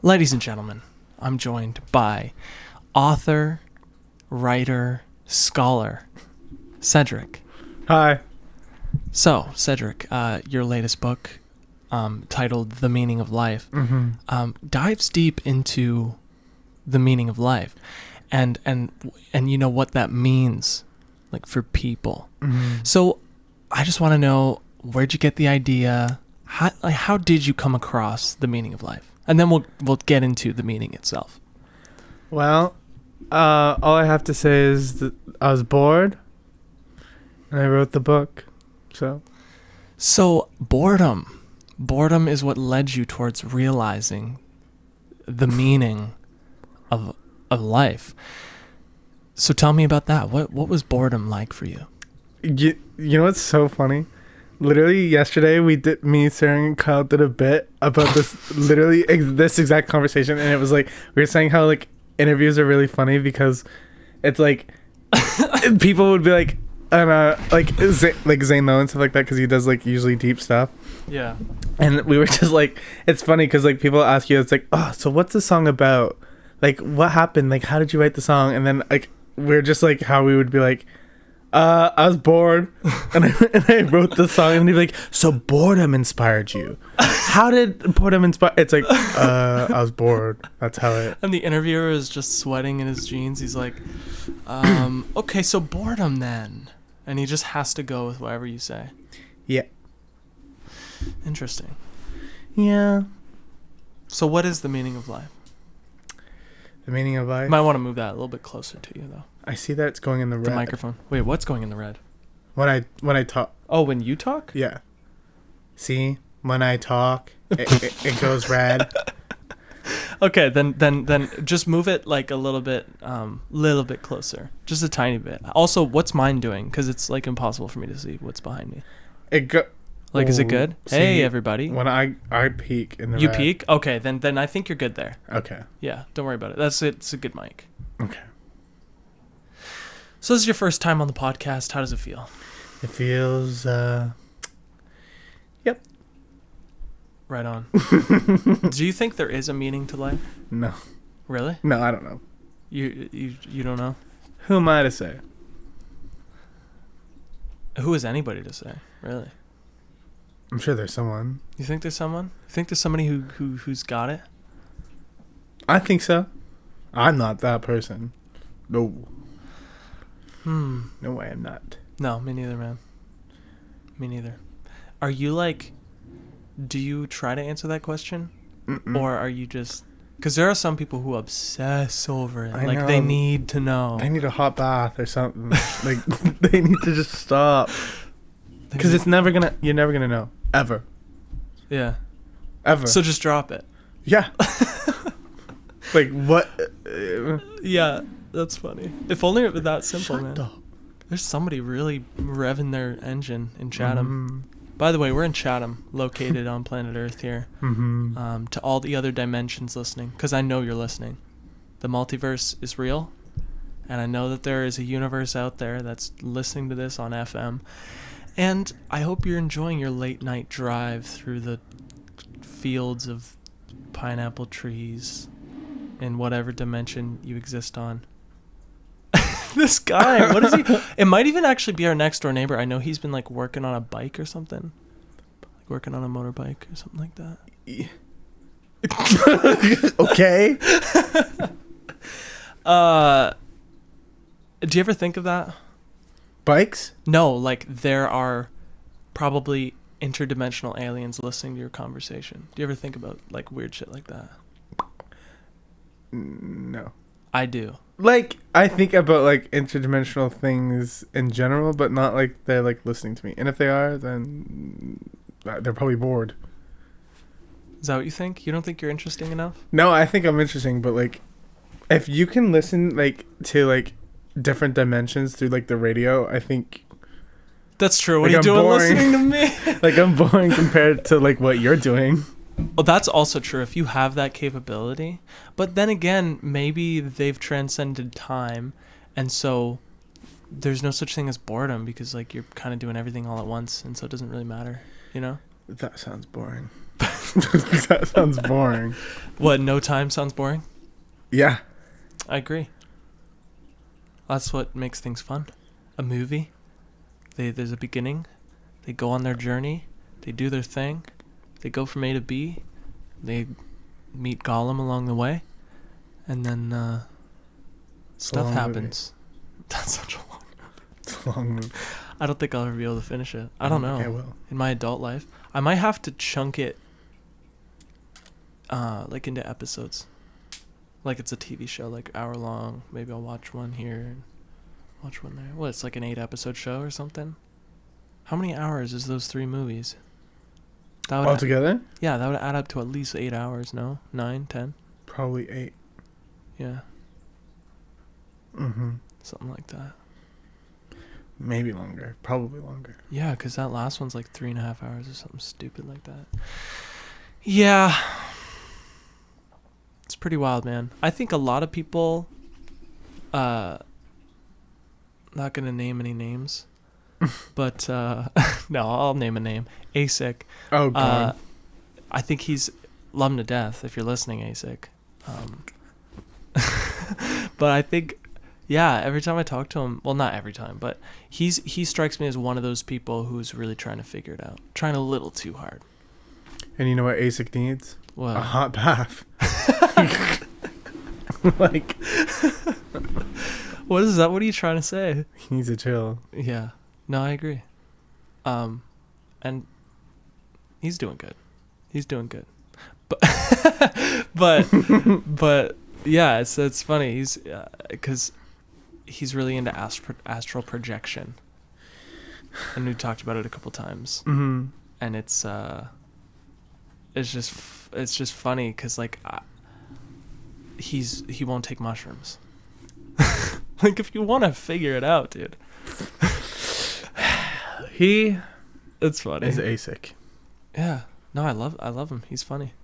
Ladies and gentlemen, I'm joined by author, writer, scholar, Cedric. Hi. So, Cedric, your latest book, titled The Meaning of Life, dives deep into the meaning of life and you know what that means, like, for people. So I just want to know, where'd you get the idea? How did you come across the meaning of life? And then we'll get into the meaning itself. Well, all I have to say is that I was bored and I wrote the book. So boredom is what led you towards realizing the meaning of life. So tell me about that. What was boredom like for you? You know what's so funny? Literally yesterday, me, Sarah, and Kyle did a bit about this, this exact conversation, and it was like, we were saying how, like, interviews are really funny because it's like, people would be like, like Zane Lowe and stuff like that, because he does, like, usually deep stuff. Yeah. And we were just like, it's funny because, like, people ask you, it's like, oh, so what's the song about? Like, what happened? Like, how did you write the song? And then, like, we're just like, how we would be like, I was bored and I wrote the song, and he'd be like, so boredom inspired you. How did boredom inspire? It's like, I was bored. That's how it. And the interviewer is just sweating in his jeans. He's like, okay, so boredom then. And he just has to go with whatever you say. Yeah. Interesting. Yeah. So what is the meaning of life? The meaning of life? You might want to move that a little bit closer to you, though. I see that it's going in the red. The microphone. Wait, what's going in the red? When I talk. Oh, when you talk? Yeah. See? When I talk, it goes red. Okay, then just move it like a little bit closer. Just a tiny bit. Also, what's mine doing? Because it's, like, impossible for me to see what's behind me. Is it good? See, hey, everybody. When I peek in the You red. peek? Okay, then I think you're good there. Okay. Yeah, don't worry about it. That's it. It's a good mic. Okay. So this is your first time on the podcast. How does it feel? It feels, yep. Right on. Do you think there is a meaning to life? No. Really? No, I don't know. You don't know? Who am I to say? Who is anybody to say? Really? I'm sure there's someone. You think there's someone? You think there's somebody who's got it? I think so. I'm not that person. No. No, I am not. No, me neither, man. Me neither. Are you like... Do you try to answer that question? Or are you just... Because there are some people who obsess over it. Like, they need to know. They need a hot bath or something. Like, they need to just stop. Because you're never going to know. Ever. Yeah. Ever. So just drop it. Yeah. Like, what? Yeah, that's funny. If only it were that simple, Shut man. up. There's somebody really revving their engine in Chatham. By the way, we're in Chatham, located on planet Earth here. To all the other dimensions listening, because I know you're listening. The multiverse is real, and I know that there is a universe out there that's listening to this on FM. And I hope you're enjoying your late night drive through the fields of pineapple trees in whatever dimension you exist on. This guy, what is he? It might even actually be our next door neighbor. I know he's been, like, working on a bike or something. Like, working on a motorbike or something like that. Okay. Do you ever think of that? Bikes? No, like, there are probably interdimensional aliens listening to your conversation. Do you ever think about, like, weird shit like that? No. I do. Like, I think about, like, interdimensional things in general, but not like they're, like, listening to me. And if they are, then they're probably bored. Is that what you think? You don't think you're interesting enough? No, I think I'm interesting, but, like, if you can listen, like, to, like, different dimensions through, like, the radio, I think... That's true. What like, are you doing boring. listening to me? Like, I'm boring compared to, like, what you're doing. Well, that's also true if you have that capability. But then again, maybe they've transcended time, and so there's no such thing as boredom because, like, you're kind of doing everything all at once, and so it doesn't really matter, you know? That sounds boring. That sounds boring. What? No time sounds boring. Yeah. I agree. That's what makes things fun. A movie. There's a beginning. They go on their journey. They do their thing. They go from A to B. They meet Gollum along the way, and then stuff happens. That's such a long movie. It's a long movie. I don't think I'll ever be able to finish it. I don't know. Okay, well. In my adult life, I might have to chunk it, like into episodes. Like it's a TV show, like hour long. Maybe I'll watch one here and watch one there. What? It's like an 8-episode show or something. How many hours is those 3 movies? That would Altogether? yeah, that would add up to at least 8 hours. No, 9, 10. Probably 8. Yeah, Mm-hmm. something like that. Maybe longer. Probably longer. Yeah, because that last one's like 3.5 hours or something stupid like that. Yeah. It's pretty wild, man. I think a lot of people, not going to name any names, but, no, I'll name a name. ASIC. Oh, God. I think he's, love him to death if you're listening, ASIC. But I think, yeah, every time I talk to him, well, not every time, but he strikes me as one of those people who's really trying to figure it out, trying a little too hard. And you know what ASIC needs? What? A hot bath. Like, what is that? What are you trying to say? he needs to chill. Yeah. No, I agree. And he's doing good. He's doing good. But but yeah, it's funny. He's because he's really into astral projection, and we talked about it a couple times. Mm-hmm. And it's just funny because like he won't take mushrooms. Like if you want to figure it out, dude. It's funny. Is ASIC. Yeah. No, I love him. He's funny.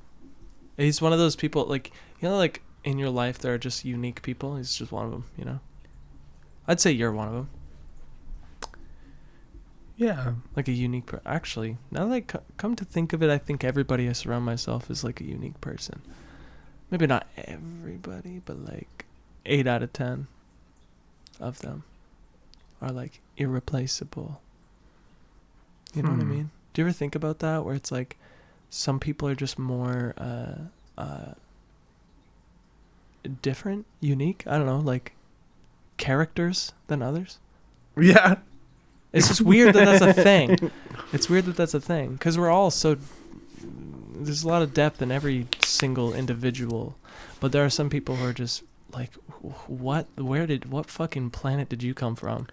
He's one of those people, like, you know, like in your life there are just unique people. He's just one of them, you know. I'd say you're one of them. Yeah. Like a unique actually, now that I come to think of it, I think everybody I surround myself is like a unique person. Maybe not everybody, but like 8 out of 10 of them are like irreplaceable. You know what I mean? Do you ever think about that, where it's like some people are just more different, unique, I don't know, like characters than others? Yeah. It's just weird that that's a thing. It's weird that that's a thing, because we're all so, there's a lot of depth in every single individual, but there are some people who are just like, what fucking planet did you come from?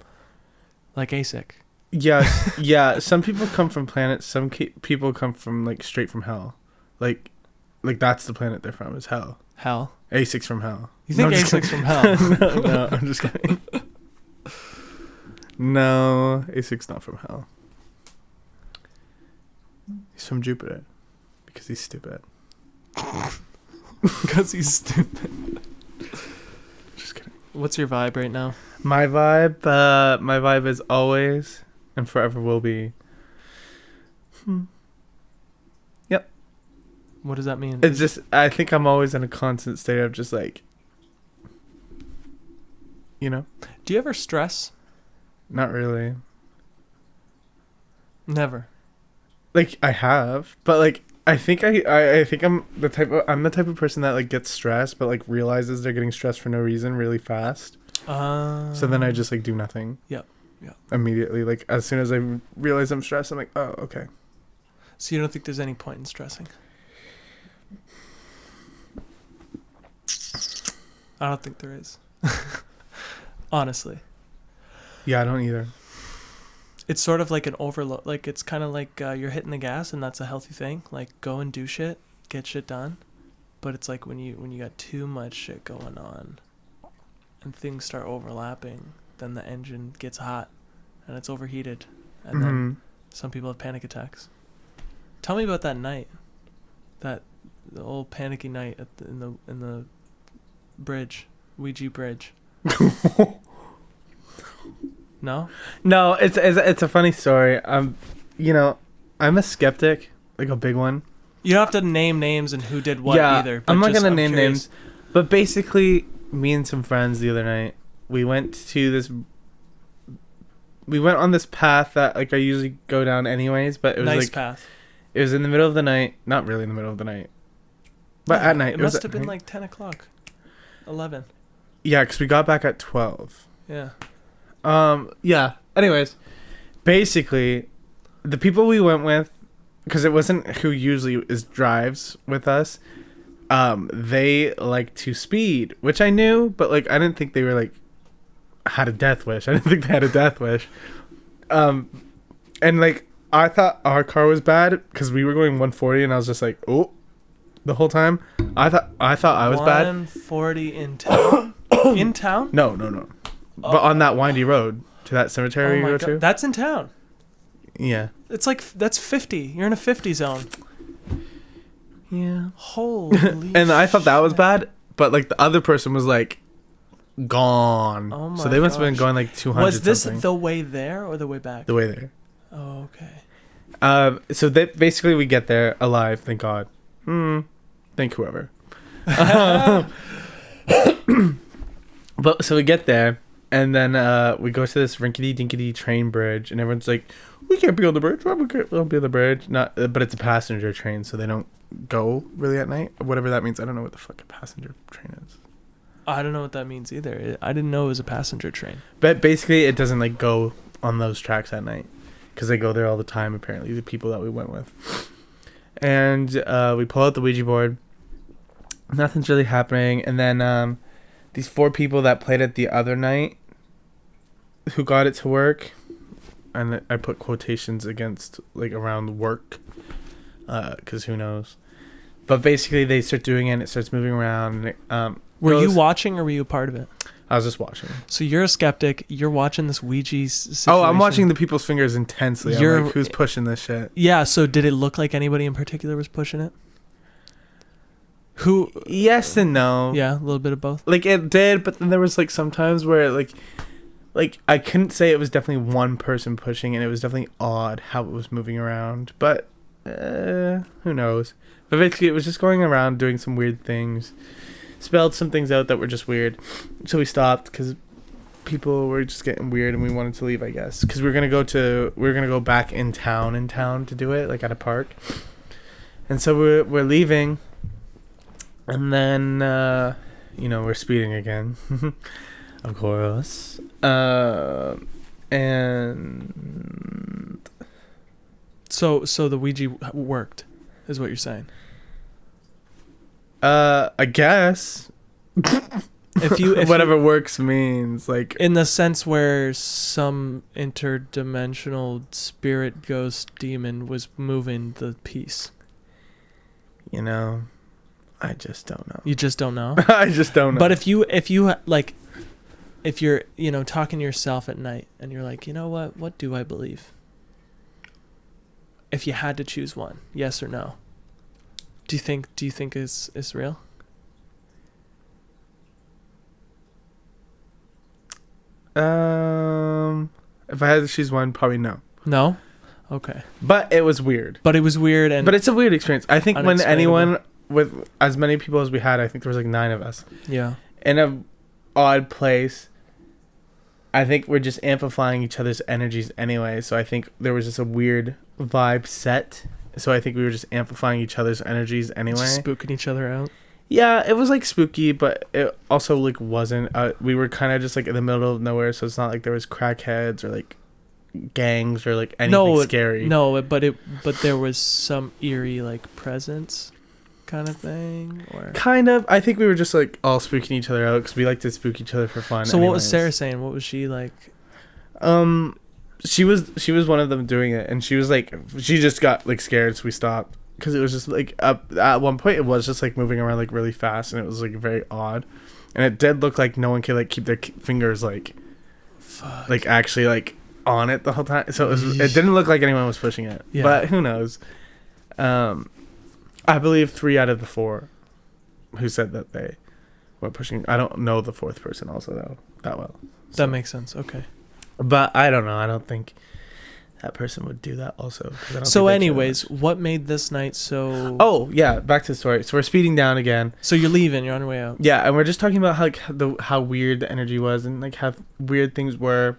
Like ASIC. Yeah. Some people come from planets. Some people come from like straight from hell. Like that's the planet they're from, is hell. Hell. ASIC's from hell. You think ASIC's from hell? No, I'm just kidding. No, ASIC's not from hell. He's from Jupiter. Because he's stupid. Because he's stupid. Just kidding. What's your vibe right now? My vibe is always and forever will be. Yep. What does that mean? It's just, I think I'm always in a constant state of just like, you know? Do you ever stress? Not really. Never. Like, I have, but like, I think I'm the type of person that like gets stressed, but like realizes they're getting stressed for no reason really fast. So then I just like do nothing. Yep. Immediately, like as soon as I realize I'm stressed, I'm like, oh, okay. So you don't think there's any point in stressing? I don't think there is. Honestly. Yeah, I don't either. It's sort of like an overload. Like it's kind of like you're hitting the gas, and that's a healthy thing. Like go and do shit, get shit done. But it's like when you got too much shit going on, and things start overlapping, then the engine gets hot, and it's overheated, and then some people have panic attacks. Tell me about that night, the old panicky night in the bridge, Ouija bridge. No, it's a funny story. You know, I'm a skeptic, like a big one. You don't have to name names and who did what either. But I'm not gonna name curious. names, but basically, me and some friends the other night, we went on this path that like I usually go down anyways, but it was nice like path. it was in the middle of the night, not really in the middle of the night, but at night. It must have been like 10 o'clock, 11. Yeah, because we got back at 12. Yeah. Yeah. Anyways, basically, the people we went with, because it wasn't who usually drives with us, they like to speed, which I knew, but like I didn't think they were like had a death wish. I didn't think they had a death wish. And like I thought our car was bad because we were going 140, and I was just like, oh, the whole time. I thought I was bad. 140 in town. In town? No. But on that windy road to that cemetery you go to. That's in town. Yeah. It's like that's 50. You're in a 50 zone. Yeah. Holy. And I thought that was bad, but like the other person was like gone. Oh my so they must have been gosh. going like 200. Was this something. the way there or the way back? The way there? Oh, okay. So basically we get there alive, thank God. Thank whoever. But so we get there, and then we go to this rinkety dinkety train bridge, and everyone's like, "We can't be on the bridge. Why we can't be on the bridge?" Not, but it's a passenger train, so they don't go really at night, whatever that means. I don't know what the fuck a passenger train is. I don't know what that means either. I didn't know it was a passenger train. But basically, it doesn't like go on those tracks at night, because they go there all the time. Apparently, the people that we went with, and we pull out the Ouija board. Nothing's really happening, and then these 4 people that played it the other night, who got it to work, and I put quotations against like around work, because who knows. But basically, they start doing it, and it starts moving around. And Were you watching or were you a part of it? I was just watching. So you're a skeptic. You're watching this Ouija situation. Oh, I'm watching the people's fingers intensely. I'm like, who's pushing this shit? Yeah, so did it look like anybody in particular was pushing it? Who? Yes and no. Yeah, a little bit of both. Like it did, but then there was like sometimes where like I couldn't say it was definitely one person pushing, and it was definitely odd how it was moving around. But who knows? But basically, it was just going around doing some weird things. Spelled some things out that were just weird, so we stopped because people were just getting weird, and we wanted to leave, I guess, because we were gonna go back in town to do it, like at a park. And so we're leaving, and then we're speeding again, of course, and so the Ouija worked, is what you're saying. I guess if whatever works means, like in the sense where some interdimensional spirit ghost demon was moving the piece. I just don't know. You just don't know? I just don't know. But if you're talking to yourself at night and you're like, you know what do I believe? If you had to choose one, yes or no? Do you think it's real? If I had to choose one, probably no. No? Okay. But it was weird. But it was weird, but it's a weird experience. I think when unexplainable. anyone with as many people as we had, I think there was like 9 of us. Yeah. In a odd place. I think we're just amplifying each other's energies anyway. So I think there was just a weird vibe set. So I think we were just amplifying each other's energies anyway. Just spooking each other out. Yeah, it was like spooky, but it also like wasn't. We were kind of just like in the middle of nowhere, so it's not like there was crackheads or like gangs or like anything scary. No, but there was some eerie like presence, kind of thing, or kind of. I think we were just like all spooking each other out because we like to spook each other for fun. So anyways. What was Sarah saying? What was she like? She was one of them doing it, and she was like, she just got like scared, so we stopped because it was just like at one point it was just like moving around like really fast, and it was like very odd, and it did look like no one could like keep their fingers like like actually like on it the whole time, so it didn't look like anyone was pushing it. Yeah. But who knows? I believe 3 out of the 4 who said that they were pushing. I don't know the 4th person also though that well. So. That makes sense. Okay. But I don't know. I don't think that person would do that also. 'Cause I don't So think they care anyways, much. what made this night so... Oh yeah, back to the story. So we're speeding down again. So you're leaving, you're on your way out. Yeah, and we're just talking about how weird the energy was and like how weird things were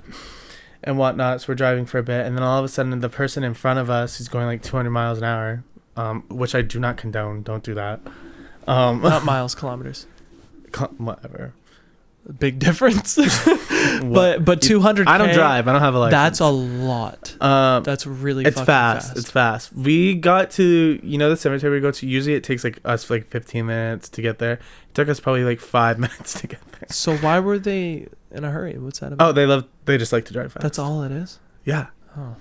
and whatnot. So we're driving for a bit, and then all of a sudden the person in front of us is going like 200 miles an hour, which I do not condone. Don't do that. Not miles, kilometers. Whatever. Big difference. but 200. I don't drive. I don't have a license. That's a lot. That's really it's fucking fast. It's fast. We got to, the cemetery we go to. Usually it takes like us like 15 minutes to get there. It took us probably like 5 minutes to get there. So why were they in a hurry? What's that about? Oh, they just like to drive fast. That's all it is? Yeah. Oh.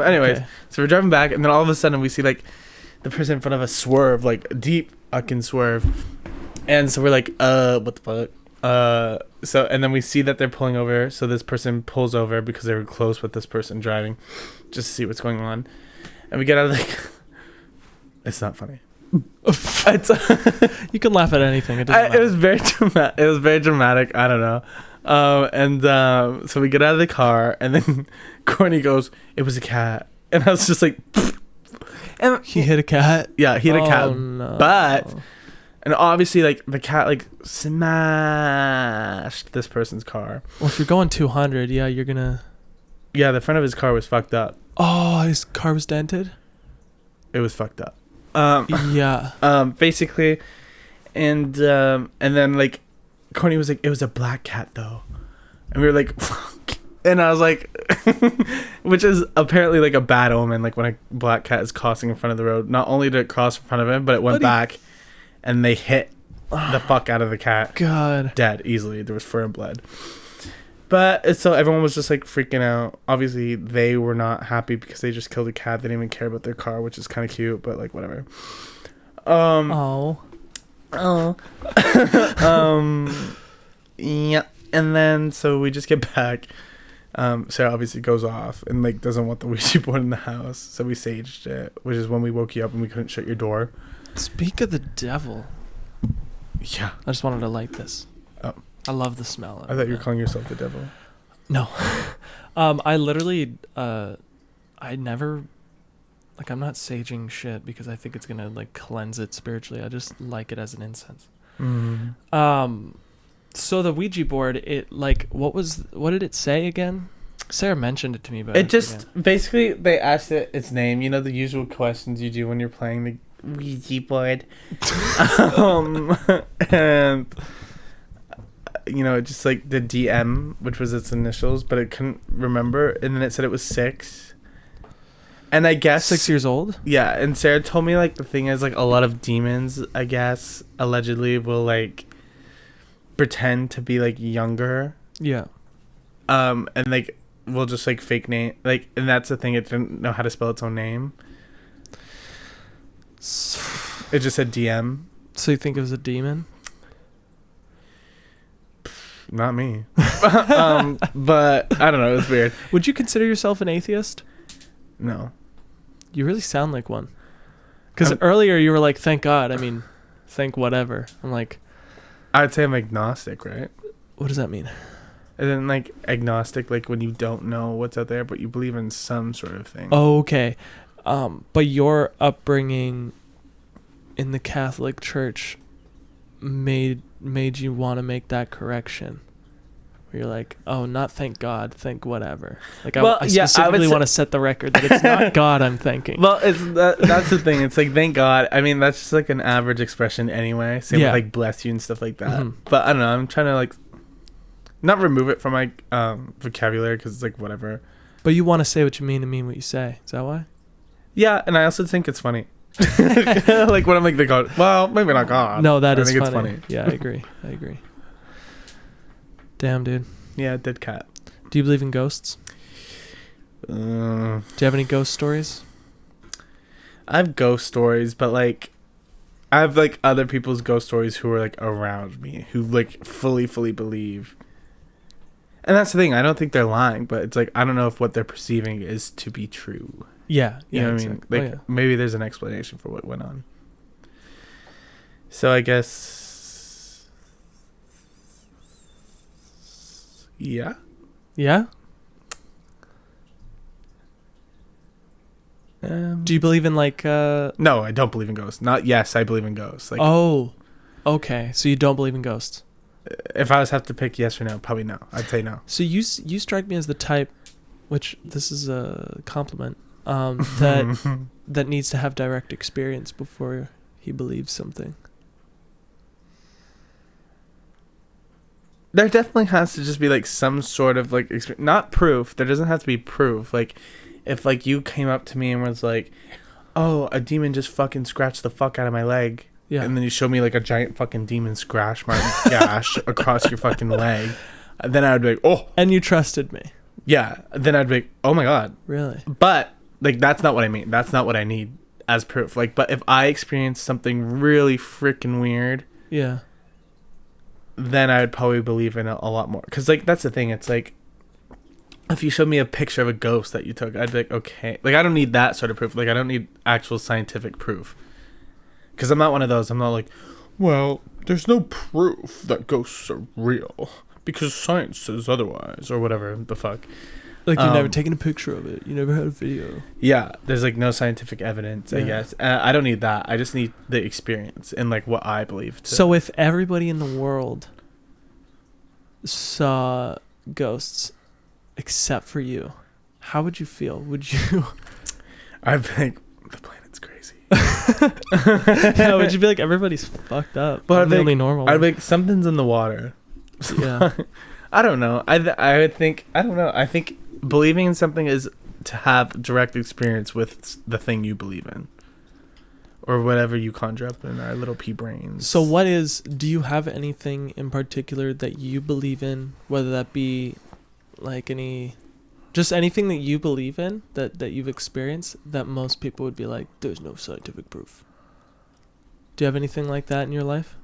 Anyways, Okay. so we're driving back, and then all of a sudden we see like the person in front of us swerve, like a deep fucking swerve. And so we're like, what the fuck? So, and then we see that they're pulling over. So this person pulls over because they were close with this person driving, just to see what's going on. And we get out of the... It's not funny. You can laugh at anything. It doesn't It was very dramatic. It was very dramatic. I don't know. So we get out of the car, and then Corny goes, "It was a cat," and I was just like, and he hit a cat. Yeah, he hit a cat, no. but. And obviously, like, the cat, like, smashed this person's car. Well, if you're going 200, yeah, you're gonna... Yeah, the front of his car was fucked up. Oh, his car was dented? It was fucked up. Yeah. Basically, and then, like, Corny was like, "It was a black cat, though." And we were like, "Fuck." And I was like, which is apparently, like, a bad omen, like, when a black cat is crossing in front of the road. Not only did it cross in front of him, but it went back. And they hit the fuck out of the cat. God. Dead easily. There was fur and blood. But so everyone was just like freaking out. Obviously, they were not happy because they just killed a cat. They didn't even care about their car, which is kind of cute, but like whatever. Yeah. And then so we just get back. Sarah obviously goes off and like doesn't want the Ouija board in the house, so we saged it, which is when we woke you up and we couldn't shut your door. Speak of the devil. Yeah. I just wanted to light this. Oh. I love the smell of it. I thought you were calling yourself the devil. No. I literally, I never, like, I'm not saging shit because I think it's going to, like, cleanse it spiritually. I just like it as an incense. Mm-hmm. So the Ouija board, it, like, what did it say again? Sarah mentioned it to me, but it just, basically, they asked it its name. You know, the usual questions you do when you're playing the Ouija board. And just like the DM, which was its initials, but it couldn't remember, and then it said it was 6. And I guess 6 years old. Yeah, and Sarah told me like the thing is like a lot of demons, I guess, allegedly will like pretend to be like younger. Yeah. And like will just like fake name, like, and that's the thing, it didn't know how to spell its own name. It just said DM. So you think it was a demon? Not me. But I don't know, it was weird. Would you consider yourself an atheist? No. You really sound like one. Because earlier you were like, thank God. I mean, thank whatever. I'm like... I'd say I'm agnostic, right? What does that mean? And then like agnostic, like when you don't know what's out there, but you believe in some sort of thing. Oh, okay. But your upbringing in the Catholic Church made you want to make that correction. Where you're like, oh, not thank God, thank whatever. Like, I specifically want to set the record that it's not God I'm thanking. Well, that's the thing. It's like, thank God. I mean, that's just like an average expression anyway. Same with like bless you and stuff like that. Mm-hmm. But I don't know. I'm trying to like not remove it from my vocabulary because it's like whatever. But you want to say what you mean and mean what you say. Is that why? Yeah, and I also think it's funny. Like when I'm like the God. Well, maybe not God. No, that is funny. It's funny. Yeah, I agree. Damn, dude. Yeah, dead cat. Do you believe in ghosts? Do you have any ghost stories? I have ghost stories, but like I have like other people's ghost stories who are like around me who like fully believe. And that's the thing. I don't think they're lying, but it's like I don't know if what they're perceiving is to be true. Yeah, You know what exactly. I mean? Like maybe there's an explanation for what went on. So I guess Yeah? Do you believe in like? No, I don't believe in ghosts. Not yes, I believe in ghosts. Like, oh, okay. So you don't believe in ghosts. if I was have to pick yes or no, probably no. I'd say no. So you strike me as the type, which this is a compliment, that needs to have direct experience before he believes something. There definitely has to just be like some sort of like not proof. There doesn't have to be proof. Like, if like you came up to me and was like, "Oh, a demon just fucking scratched the fuck out of my leg," Yeah. and then you show me like a giant fucking demon scratch mark gash across your fucking leg, then I would be like, "Oh." And you trusted me. Yeah. Then I'd be like, "Oh my god." Really? But like that's not what I mean. That's not what I need as proof. Like, but if I experience something really freaking weird, Yeah. then I would probably believe in it a lot more. Because like that's the thing. It's like, if you showed me a picture of a ghost that you took, I'd be like, okay. Like, I don't need that sort of proof. Like, I don't need actual scientific proof. Because I'm not one of those. I'm not like, well, there's no proof that ghosts are real because science says otherwise, or whatever the fuck. Like, you've never taken a picture of it. You never had a video. Yeah, there's like no scientific evidence, I guess. I don't need that. I just need the experience and like what I believe. So if everybody in the world saw ghosts except for you, how would you feel? Would you? I'd be like, the planet's crazy. Yeah, would you be like, everybody's fucked up? But I'm the only normal. I'd be like, something's in the water. Yeah. I don't know. I would think, I don't know. I think believing in something is to have direct experience with the thing you believe in, or whatever you conjure up in our little pea brains. So do you have anything in particular that you believe in, whether that be like just anything that you believe in that you've experienced that most people would be like, there's no scientific proof? Do you have anything like that in your life?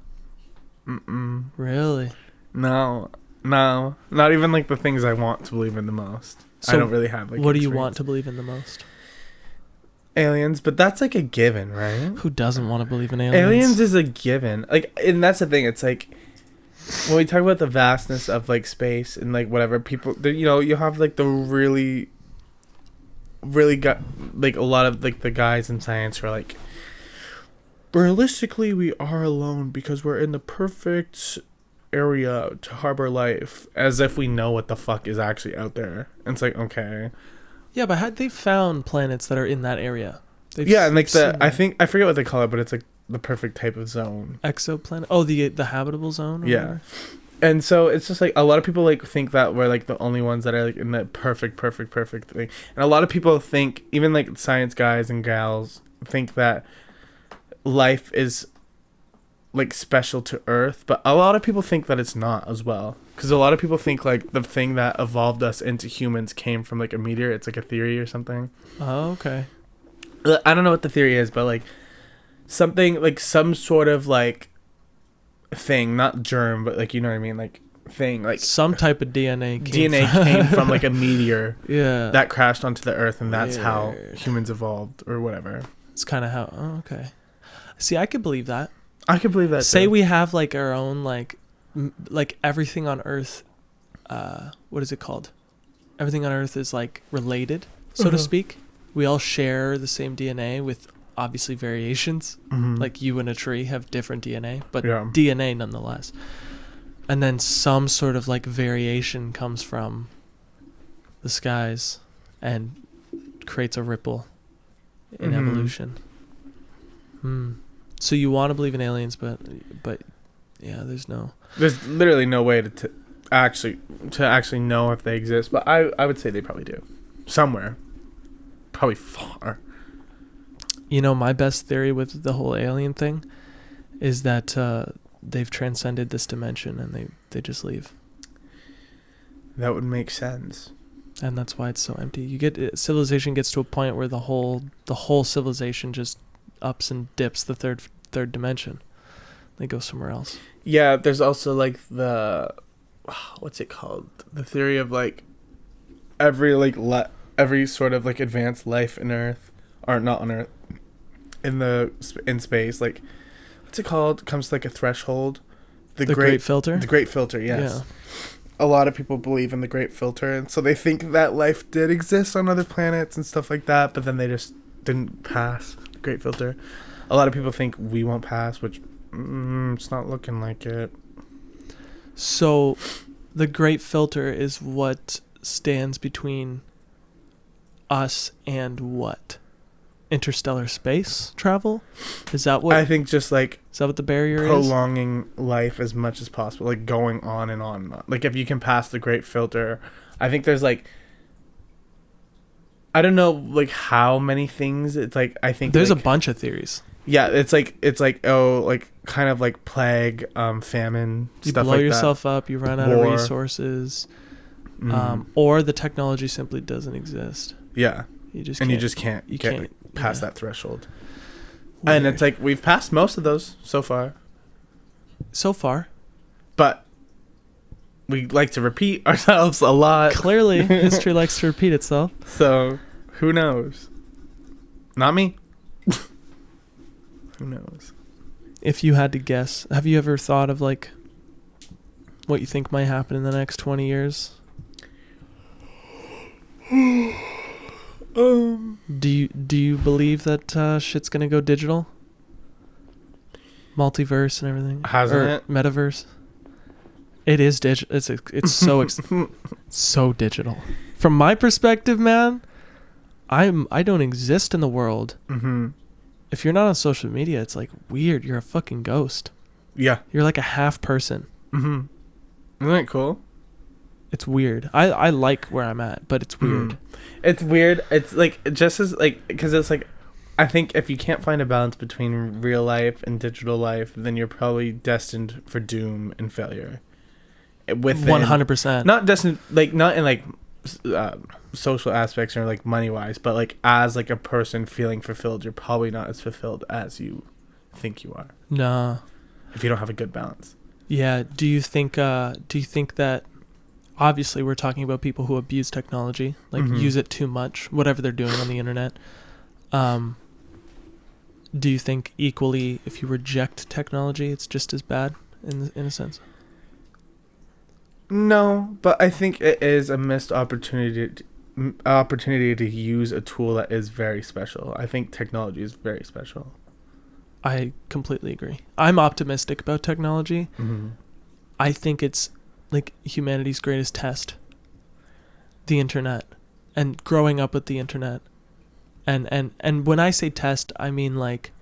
Mm-mm. Really? No, not even like the things I want to believe in the most. So I don't really have like. What do you want to believe in the most? Aliens, but that's like a given, right? Who doesn't want to believe in aliens? Aliens is a given. Like, and that's the thing. It's like, when we talk about the vastness of like space and like whatever, people, you know, you have like the really got like a lot of like the guys in science who are like, realistically we are alone because we're in the perfect area to harbor life, as if we know what the fuck is actually out there. And it's like, okay, yeah, but had they found planets that are in that area? Yeah, and like I think I forget what they call it, but it's like the perfect type of zone. Exoplanet. Oh, the habitable zone. Or yeah. whatever? And so it's just like a lot of people like think that we're like the only ones that are like in that perfect thing. And a lot of people think, even like science guys and gals, think that life is like special to Earth, but a lot of people think that it's not as well. Because a lot of people think like the thing that evolved us into humans came from like a meteor. It's like a theory or something. Oh, okay. I don't know what the theory is, but like something like some sort of like thing, not germ, but like, you know what I mean, like thing, like some type of DNA came from like a meteor that crashed onto the Earth, and that's how humans evolved or whatever. It's kind of how. Oh, okay. See, I could believe that. I could believe that. Say too. we have like our own like everything on Earth. What is it called? Everything on Earth is like related, so to speak. We all share the same DNA with obviously variations. Like you and a tree have different DNA, but DNA nonetheless. And then some sort of like variation comes from the skies and creates a ripple in evolution. So you want to believe in aliens, but yeah, there's literally no way to actually know if they exist. But I would say they probably do, somewhere, probably far. You know, my best theory with the whole alien thing is that they've transcended this dimension and they just leave. That would make sense. And that's why it's so empty. Civilization gets to a point where the whole civilization just ups and dips the third dimension. They go somewhere else. Yeah, there's also like what's it called? The theory of like every sort of like advanced life in Earth, or not on Earth, in space, like what's it called? Comes to like a threshold. The great filter. The great filter, yes. Yeah. A lot of people believe in the great filter, and so they think that life did exist on other planets and stuff like that, but then they just didn't pass the great filter. A lot of people think we won't pass, which it's not looking like it. So the great filter is what stands between us and what? Interstellar space travel? Is that what? I think just like Is that what the barrier is? prolonging life as much as possible, like going on and on and on. Like if you can pass the great filter, I think there's like, I don't know like how many things. It's like I think There's like, a bunch of theories. Yeah, it's like kind of like plague, famine, You stuff blow like yourself up, you run out of War. resources, that. or the technology simply doesn't exist. Yeah, You just and can't, you just can't you get can't- past yeah. that threshold. Weird. And it's like we've passed most of those so far, so far. but we like to repeat ourselves a lot. Clearly, history likes to repeat itself. So who knows? Not me. Who knows? If you had to guess, have you ever thought of like what you think might happen in the next 20 years? Do you believe that shit's gonna go digital? Multiverse and everything. Hasn't it? Metaverse. It is digital. It's so so digital. From my perspective, man, I don't exist in the world. Mm-hmm. If you're not on social media, it's like weird. You're a fucking ghost. Yeah. You're like a half person. Mm-hmm. Isn't that cool? It's weird. I like where I'm at, but it's weird. It's weird. It's like just as like because it's like I think if you can't find a balance between real life and digital life, then you're probably destined for doom and failure. With 100%. not destined like not in like social aspects or like money wise, but like as like a person feeling fulfilled, you're probably not as fulfilled as you think you are Nah. if you don't have a good balance. Yeah. Do you think that obviously we're talking about people who abuse technology, like use it too much, whatever they're doing on the internet. Do you think equally if you reject technology, it's just as bad in a sense? No, but I think it is a missed opportunity to use a tool that is very special. I think technology is very special. I completely agree. I'm optimistic about technology. Mm-hmm. I think it's like humanity's greatest test. The internet and growing up with the internet. And when I say test, I mean like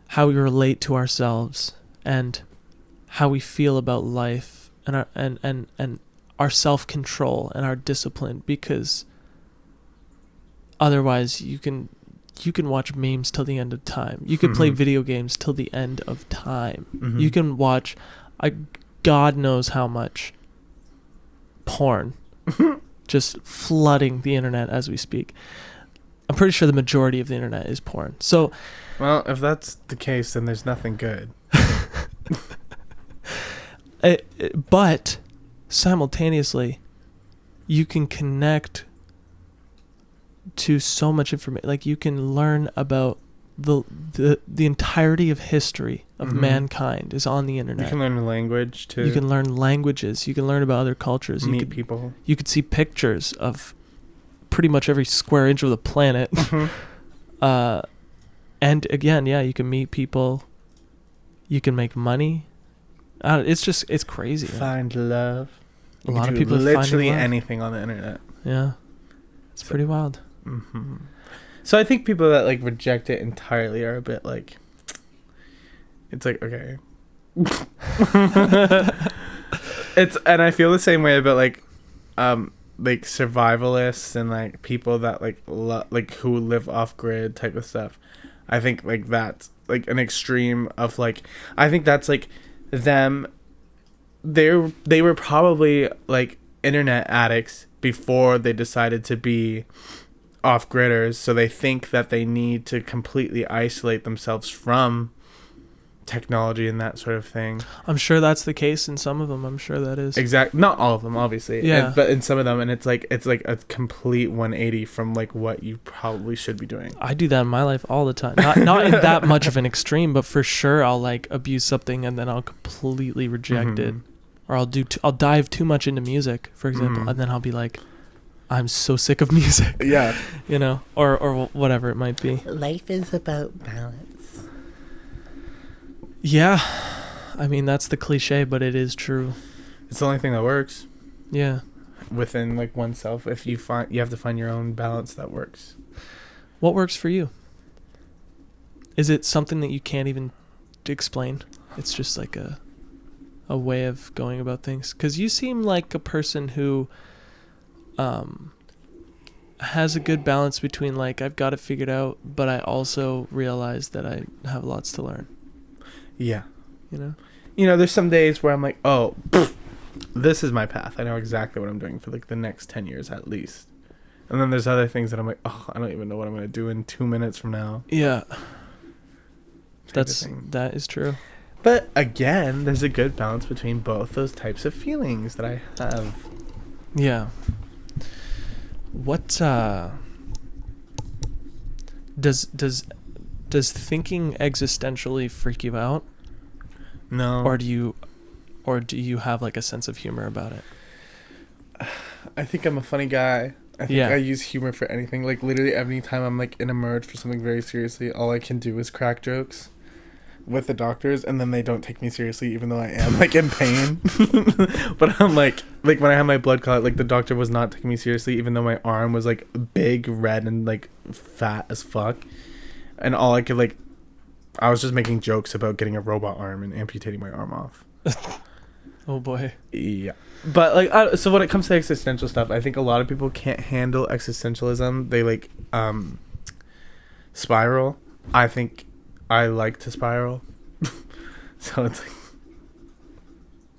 how we relate to ourselves and how we feel about life and our and our self-control and our discipline, because otherwise you can watch memes till the end of time. You can play video games till the end of time. Mm-hmm. You can watch God knows how much porn just flooding the internet as we speak. I'm pretty sure the majority of the internet is porn. So, well, if that's the case, then there's nothing good. But simultaneously, you can connect to so much information. Like you can learn about the entirety of history of mankind is on the internet. You can learn a language too. You can learn languages. You can learn about other cultures. Meet people. You could see pictures of pretty much every square inch of the planet. And again, yeah, you can meet people. You can make money. It's crazy. Find love. A lot of people are literally finding love. anything on the internet. Yeah, it's pretty wild. Mm-hmm. So I think people that like reject it entirely are a bit like, it's like okay. And I feel the same way about like survivalists and like people that like who live off grid type of stuff. I think like that's like an extreme of like, I think that's like them. They were probably like internet addicts before they decided to be off-gridders, so they think that they need to completely isolate themselves from technology and that sort of thing. I'm sure that's the case in some of them. I'm sure that is. Exactly. Not all of them, obviously. Yeah. But in some of them, and it's like a complete 180 from like what you probably should be doing. I do that in my life all the time. Not in that much of an extreme, but for sure I'll like abuse something and then I'll completely reject it. Or I'll dive too much into music, for example, and then I'll be like, I'm so sick of music. Yeah. You know, or whatever it might be. Life is about balance. Yeah. I mean, that's the cliche, but it is true. It's the only thing that works. Yeah. Within like oneself, if you have to find your own balance that works. What works for you? Is it something that you can't even explain? It's just like a way of going about things. Because you seem like a person who has a good balance between like, I've got it figured out, but I also realize that I have lots to learn. Yeah. You know, there's some days where I'm like, oh, this is my path. I know exactly what I'm doing for like the next 10 years at least. And then there's other things that I'm like, oh, I don't even know what I'm going to do in 2 minutes from now. Yeah. That is true. But again, there's a good balance between both those types of feelings that I have. Yeah. What does thinking existentially freak you out? No. Or do you have like a sense of humor about it? I think I'm a funny guy. I think I use humor for anything. Like literally every time I'm like in a merge for something very seriously, all I can do is crack jokes with the doctors, and then they don't take me seriously even though I am like in pain. But I'm like when I had my blood clot, like the doctor was not taking me seriously even though my arm was like big, red, and like fat as fuck. And all I could like, I was just making jokes about getting a robot arm and amputating my arm off. Oh boy. Yeah. But like, so when it comes to existential stuff, I think a lot of people can't handle existentialism. They like spiral. I think I like to spiral. So it's like,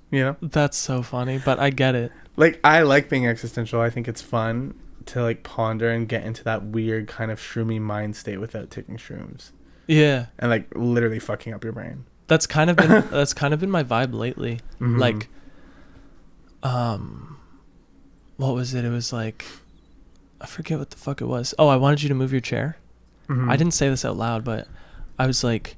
you know? That's so funny, but I get it. Like, I like being existential. I think it's fun to like ponder and get into that weird kind of shroomy mind state without taking shrooms. Yeah. And like literally fucking up your brain. That's kind of been my vibe lately. Mm-hmm. Like, what was it? It was like, I forget what the fuck it was. Oh, I wanted you to move your chair. Mm-hmm. I didn't say this out loud, but I was like,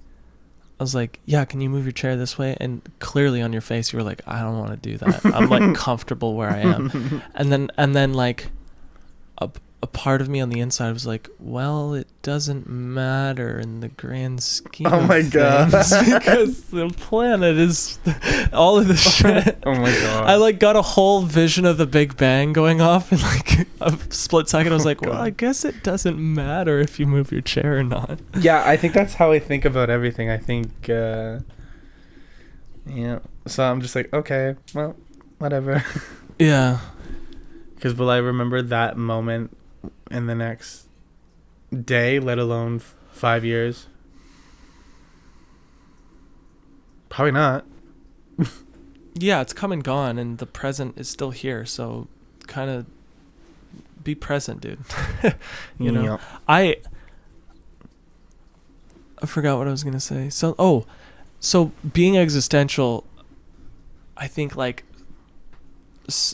yeah, can you move your chair this way? And clearly on your face, you were like, I don't want to do that. I'm like comfortable where I am. And then like a part of me on the inside was like, well, it doesn't matter in the grand scheme Oh my of god. things because the planet is all of the shit. Oh my god. I like got a whole vision of the Big Bang going off in like a split second. I was like, well, I guess it doesn't matter if you move your chair or not. Yeah, I think that's how I think about everything. I think yeah. So I'm just like, okay, well, whatever. Yeah. Because will I remember that moment in the next day, let alone 5 years? Probably not. Yeah, it's come and gone, and the present is still here. So, kind of be present, dude. You know, Yep. I forgot what I was gonna say. So being existential, I think like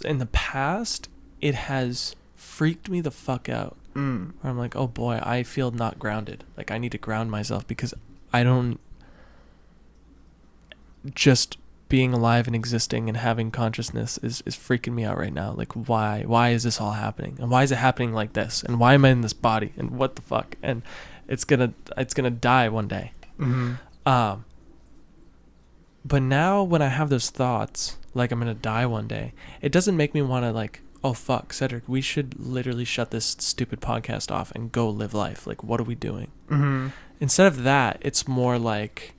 in the past, it has freaked me the fuck out. Where I'm like, oh boy, I feel not grounded. Like I need to ground myself because I don't just being alive and existing and having consciousness is freaking me out right now. Like why is this all happening? And why is it happening like this? And why am I in this body? And what the fuck? And it's gonna die one day. Mm-hmm. But now when I have those thoughts, like I'm gonna die one day, it doesn't make me want to like, oh fuck, Cedric, we should literally shut this stupid podcast off and go live life. Like, what are we doing? Mm-hmm. Instead of that, it's more like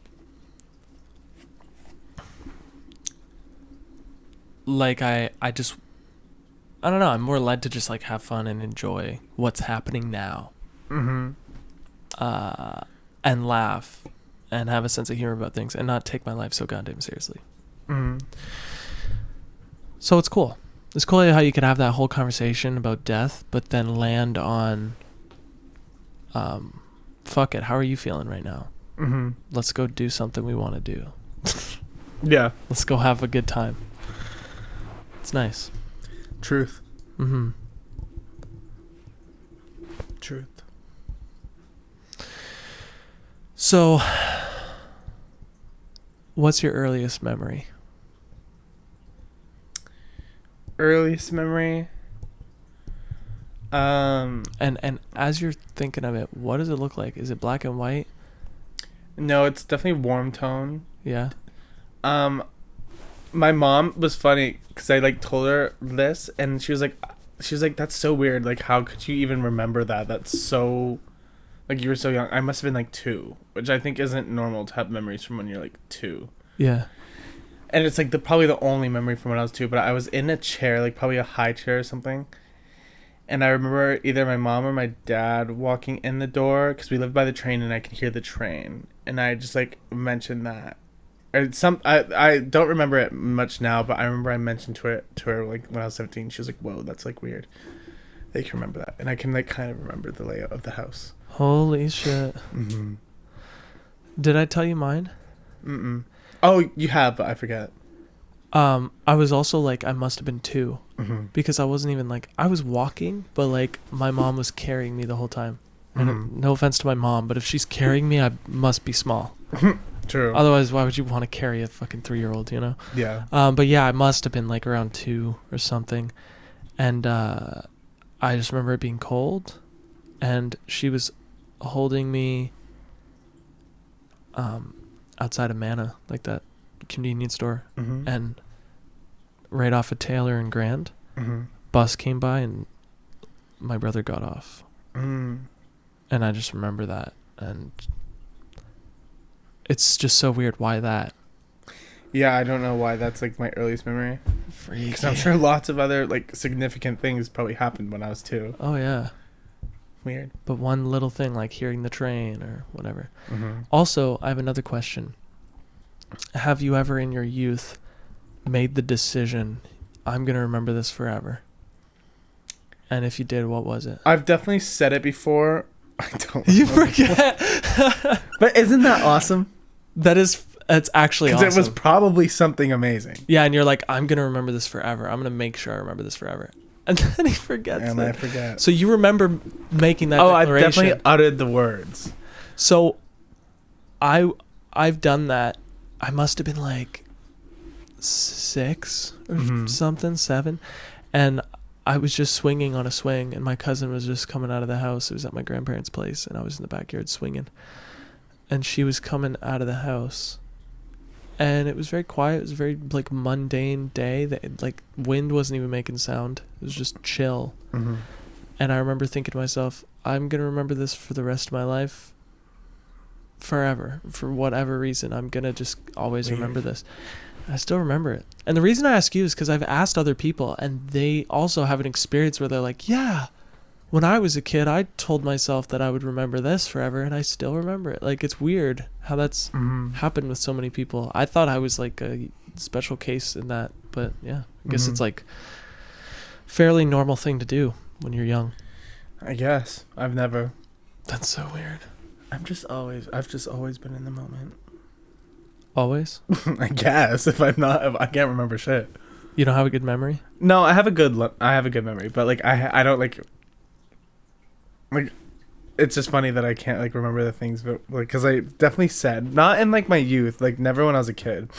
I don't know, I'm more led to just like have fun and enjoy what's happening now. Mm-hmm. And laugh and have a sense of humor about things and not take my life so goddamn seriously. Mm-hmm. So it's cool. It's cool how you could have that whole conversation about death, but then land on, fuck it, how are you feeling right now? Mm-hmm. Let's go do something we want to do. Yeah. Let's go have a good time. It's nice. Truth. Mm-hmm. Truth. So, what's your earliest memory? Earliest memory? And as you're thinking of it, what does it look like? Is it black and white? No, it's definitely warm tone. Yeah. My mom was funny because I like told her this, and she was like, that's so weird. Like, how could you even remember that? That's so, like, you were so young. I must have been like 2, which I think isn't normal to have memories from when you're like 2. Yeah. And it's like probably the only memory from when I was 2. But I was in a chair, like probably a high chair or something. And I remember either my mom or my dad walking in the door because we lived by the train and I could hear the train. And I just like mentioned that. Or I don't remember it much now, but I remember I mentioned to her like when I was 17. She was like, "Whoa, that's like weird." They can remember that, and I can like kind of remember the layout of the house. Holy shit! Mm-hmm. Did I tell you mine? Mm-mm. Oh, you have, but I forget. I was also like, I must have been 2 Mm-hmm. because I wasn't even like, I was walking, but like my mom was carrying me the whole time. Mm-hmm. And no offense to my mom, but if she's carrying me, I must be small. True. Otherwise, why would you want to carry a fucking 3-year-old, you know? Yeah. But yeah, I must have been like around 2 or something. And I just remember it being cold. And she was holding me outside of Mana, like that convenience store. Mm-hmm. And right off of Taylor and Grand, Mm-hmm. bus came by and my brother got off. Mm. And I just remember that. And it's just so weird. Why that? Yeah, I don't know why that's like my earliest memory. Freaky. Because I'm sure lots of other like significant things probably happened when I was 2. Oh, yeah. Weird. But one little thing like hearing the train or whatever. Mm-hmm. Also, I have another question. Have you ever in your youth made the decision, I'm going to remember this forever? And if you did, what was it? I've definitely said it before. I don't. You forget. But isn't that awesome? It's actually awesome. Because it was probably something amazing. Yeah, and you're like, I'm going to remember this forever. I'm going to make sure I remember this forever. And then he forgets And it. I forget. So you remember making that I've declaration. definitely uttered the words. So I've done that. I must have been like 6 or Mhm. something, 7. And I was just swinging on a swing, and my cousin was just coming out of the house. It was at my grandparents' place, and I was in the backyard swinging. And she was coming out of the house. And it was very quiet. It was a very like mundane day. That like wind wasn't even making sound. It was just chill. Mm-hmm. And I remember thinking to myself, I'm gonna remember this for the rest of my life. Forever, for whatever reason, I'm gonna just always Weird. remember this. I still remember it. And the reason I ask you is because I've asked other people, and they also have an experience where they're like, yeah, when I was a kid, I told myself that I would remember this forever, and I still remember it. Like, it's weird how that's happened with so many people. I thought I was like a special case in that, but yeah, I guess it's like fairly normal thing to do when you're young. I guess. I've never. That's so weird. I've just always been in the moment. Always? I guess if I can't remember shit. You don't have a good memory? No, I have a good memory, but like I don't like it's just funny that I can't like remember the things, but like because I definitely said not in like my youth, like never when I was a kid,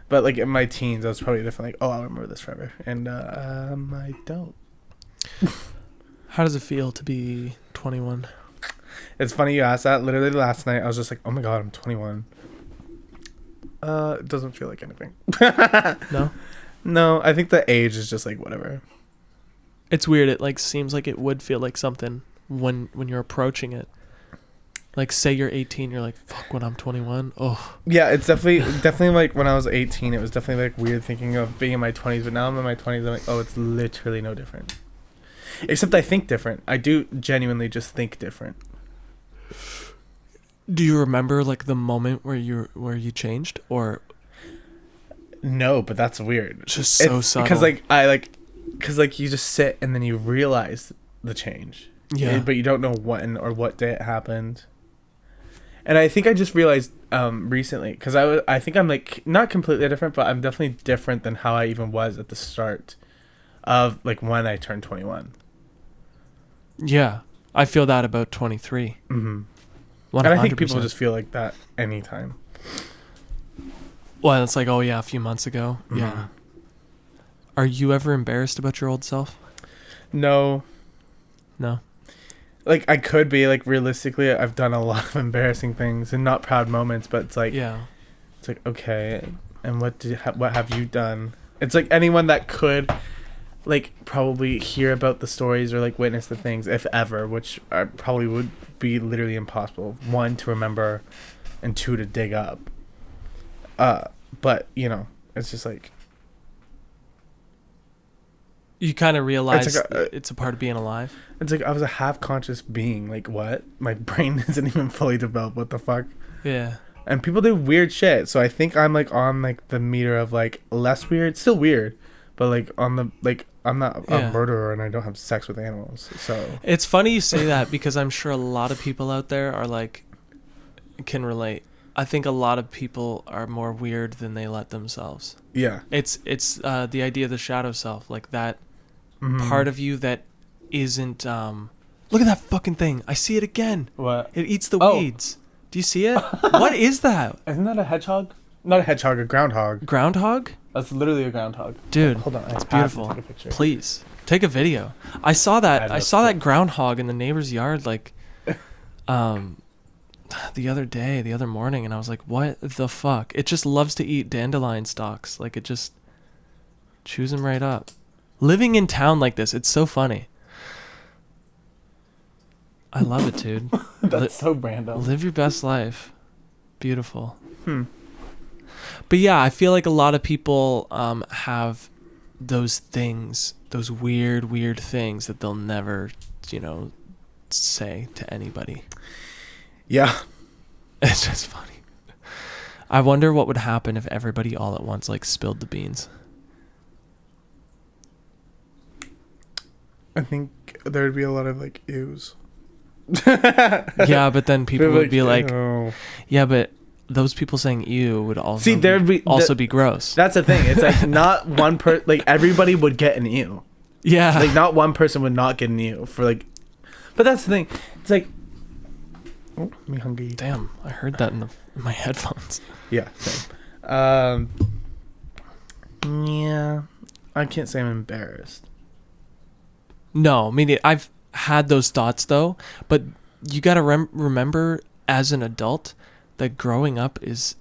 but like in my teens I was probably different. Like, oh, I'll remember this forever, and I don't. How does it feel to be 21? It's funny you asked that. Literally last night I was just like, oh my god, I'm 21. It doesn't feel like anything. No? No, I think the age is just like whatever. It's weird. It like seems like it would feel like something when you're approaching it. Like say you're 18, you're like, fuck, when I'm 21. Oh. Yeah, it's definitely like when I was 18, it was definitely like weird thinking of being in my 20s, but now I'm in my 20s, I'm like, oh, it's literally no different. Except I think different. I do genuinely just think different. Do you remember like the moment where you changed, or No, but that's weird. just so subtle? Because like you just sit and then you realize the change. Yeah. But you don't know when or what day it happened. And I think I just realized recently, because I think I'm like not completely different, but I'm definitely different than how I even was at the start of like when I turned 21. Yeah, I feel that about 23. Mm-hmm. 100%. And I think people just feel like that anytime. Well, it's like, oh yeah, a few months ago. Mm-hmm. Yeah. Are you ever embarrassed about your old self? No. No. Like, I could be, like, realistically, I've done a lot of embarrassing things and not proud moments, but it's like, Yeah. it's like, okay, and what have you done? It's like anyone that could, like, probably hear about the stories or, like, witness the things, if ever, which I probably would be literally impossible. 1, to remember, and 2, to dig up. But, you know, it's just like... You kind of realize it's, like it's a part of being alive. It's like I was a half-conscious being. Like, what? My brain isn't even fully developed. What the fuck? Yeah. And people do weird shit. So I think I'm, like, on, like, the meter of, like, less weird. Still weird. But, like, on the... Like, I'm not a murderer and I don't have sex with animals. So... It's funny you say that because I'm sure a lot of people out there are, like... Can relate. I think a lot of people are more weird than they let themselves. Yeah. It's the idea of the shadow self. Like, that... part of you that isn't look at that fucking thing. I see it again. What? It eats the weeds. Do you see it? What is that? Isn't that a hedgehog? Not a hedgehog, a groundhog. Groundhog? That's literally a groundhog. Dude, hold on. it's beautiful. Take a picture. Please take a video. I saw that groundhog in the neighbor's yard like the other morning, and I was like, what the fuck? It just loves to eat dandelion stalks. Like, it just chews them right up. Living in town like this, it's so funny. I love it, dude. That's so random. Live your best life. Beautiful. But yeah, I feel like a lot of people have those things, those weird things that they'll never, say to anybody. Yeah. It's just funny. I wonder what would happen if everybody all at once, like, spilled the beans. I think there'd be a lot of, like, ews. Yeah, but then people would be like, ew. Yeah, but those people saying ew would also be gross. That's the thing. It's like not one like everybody would get an ew. Yeah. Like not one person would not get an ew for like, but that's the thing. It's like, oh, me hungry. Damn, I heard that in my headphones. Yeah. Same. Yeah, I can't say I'm embarrassed. No, I mean, I've had those thoughts though, but you got to remember as an adult that growing up is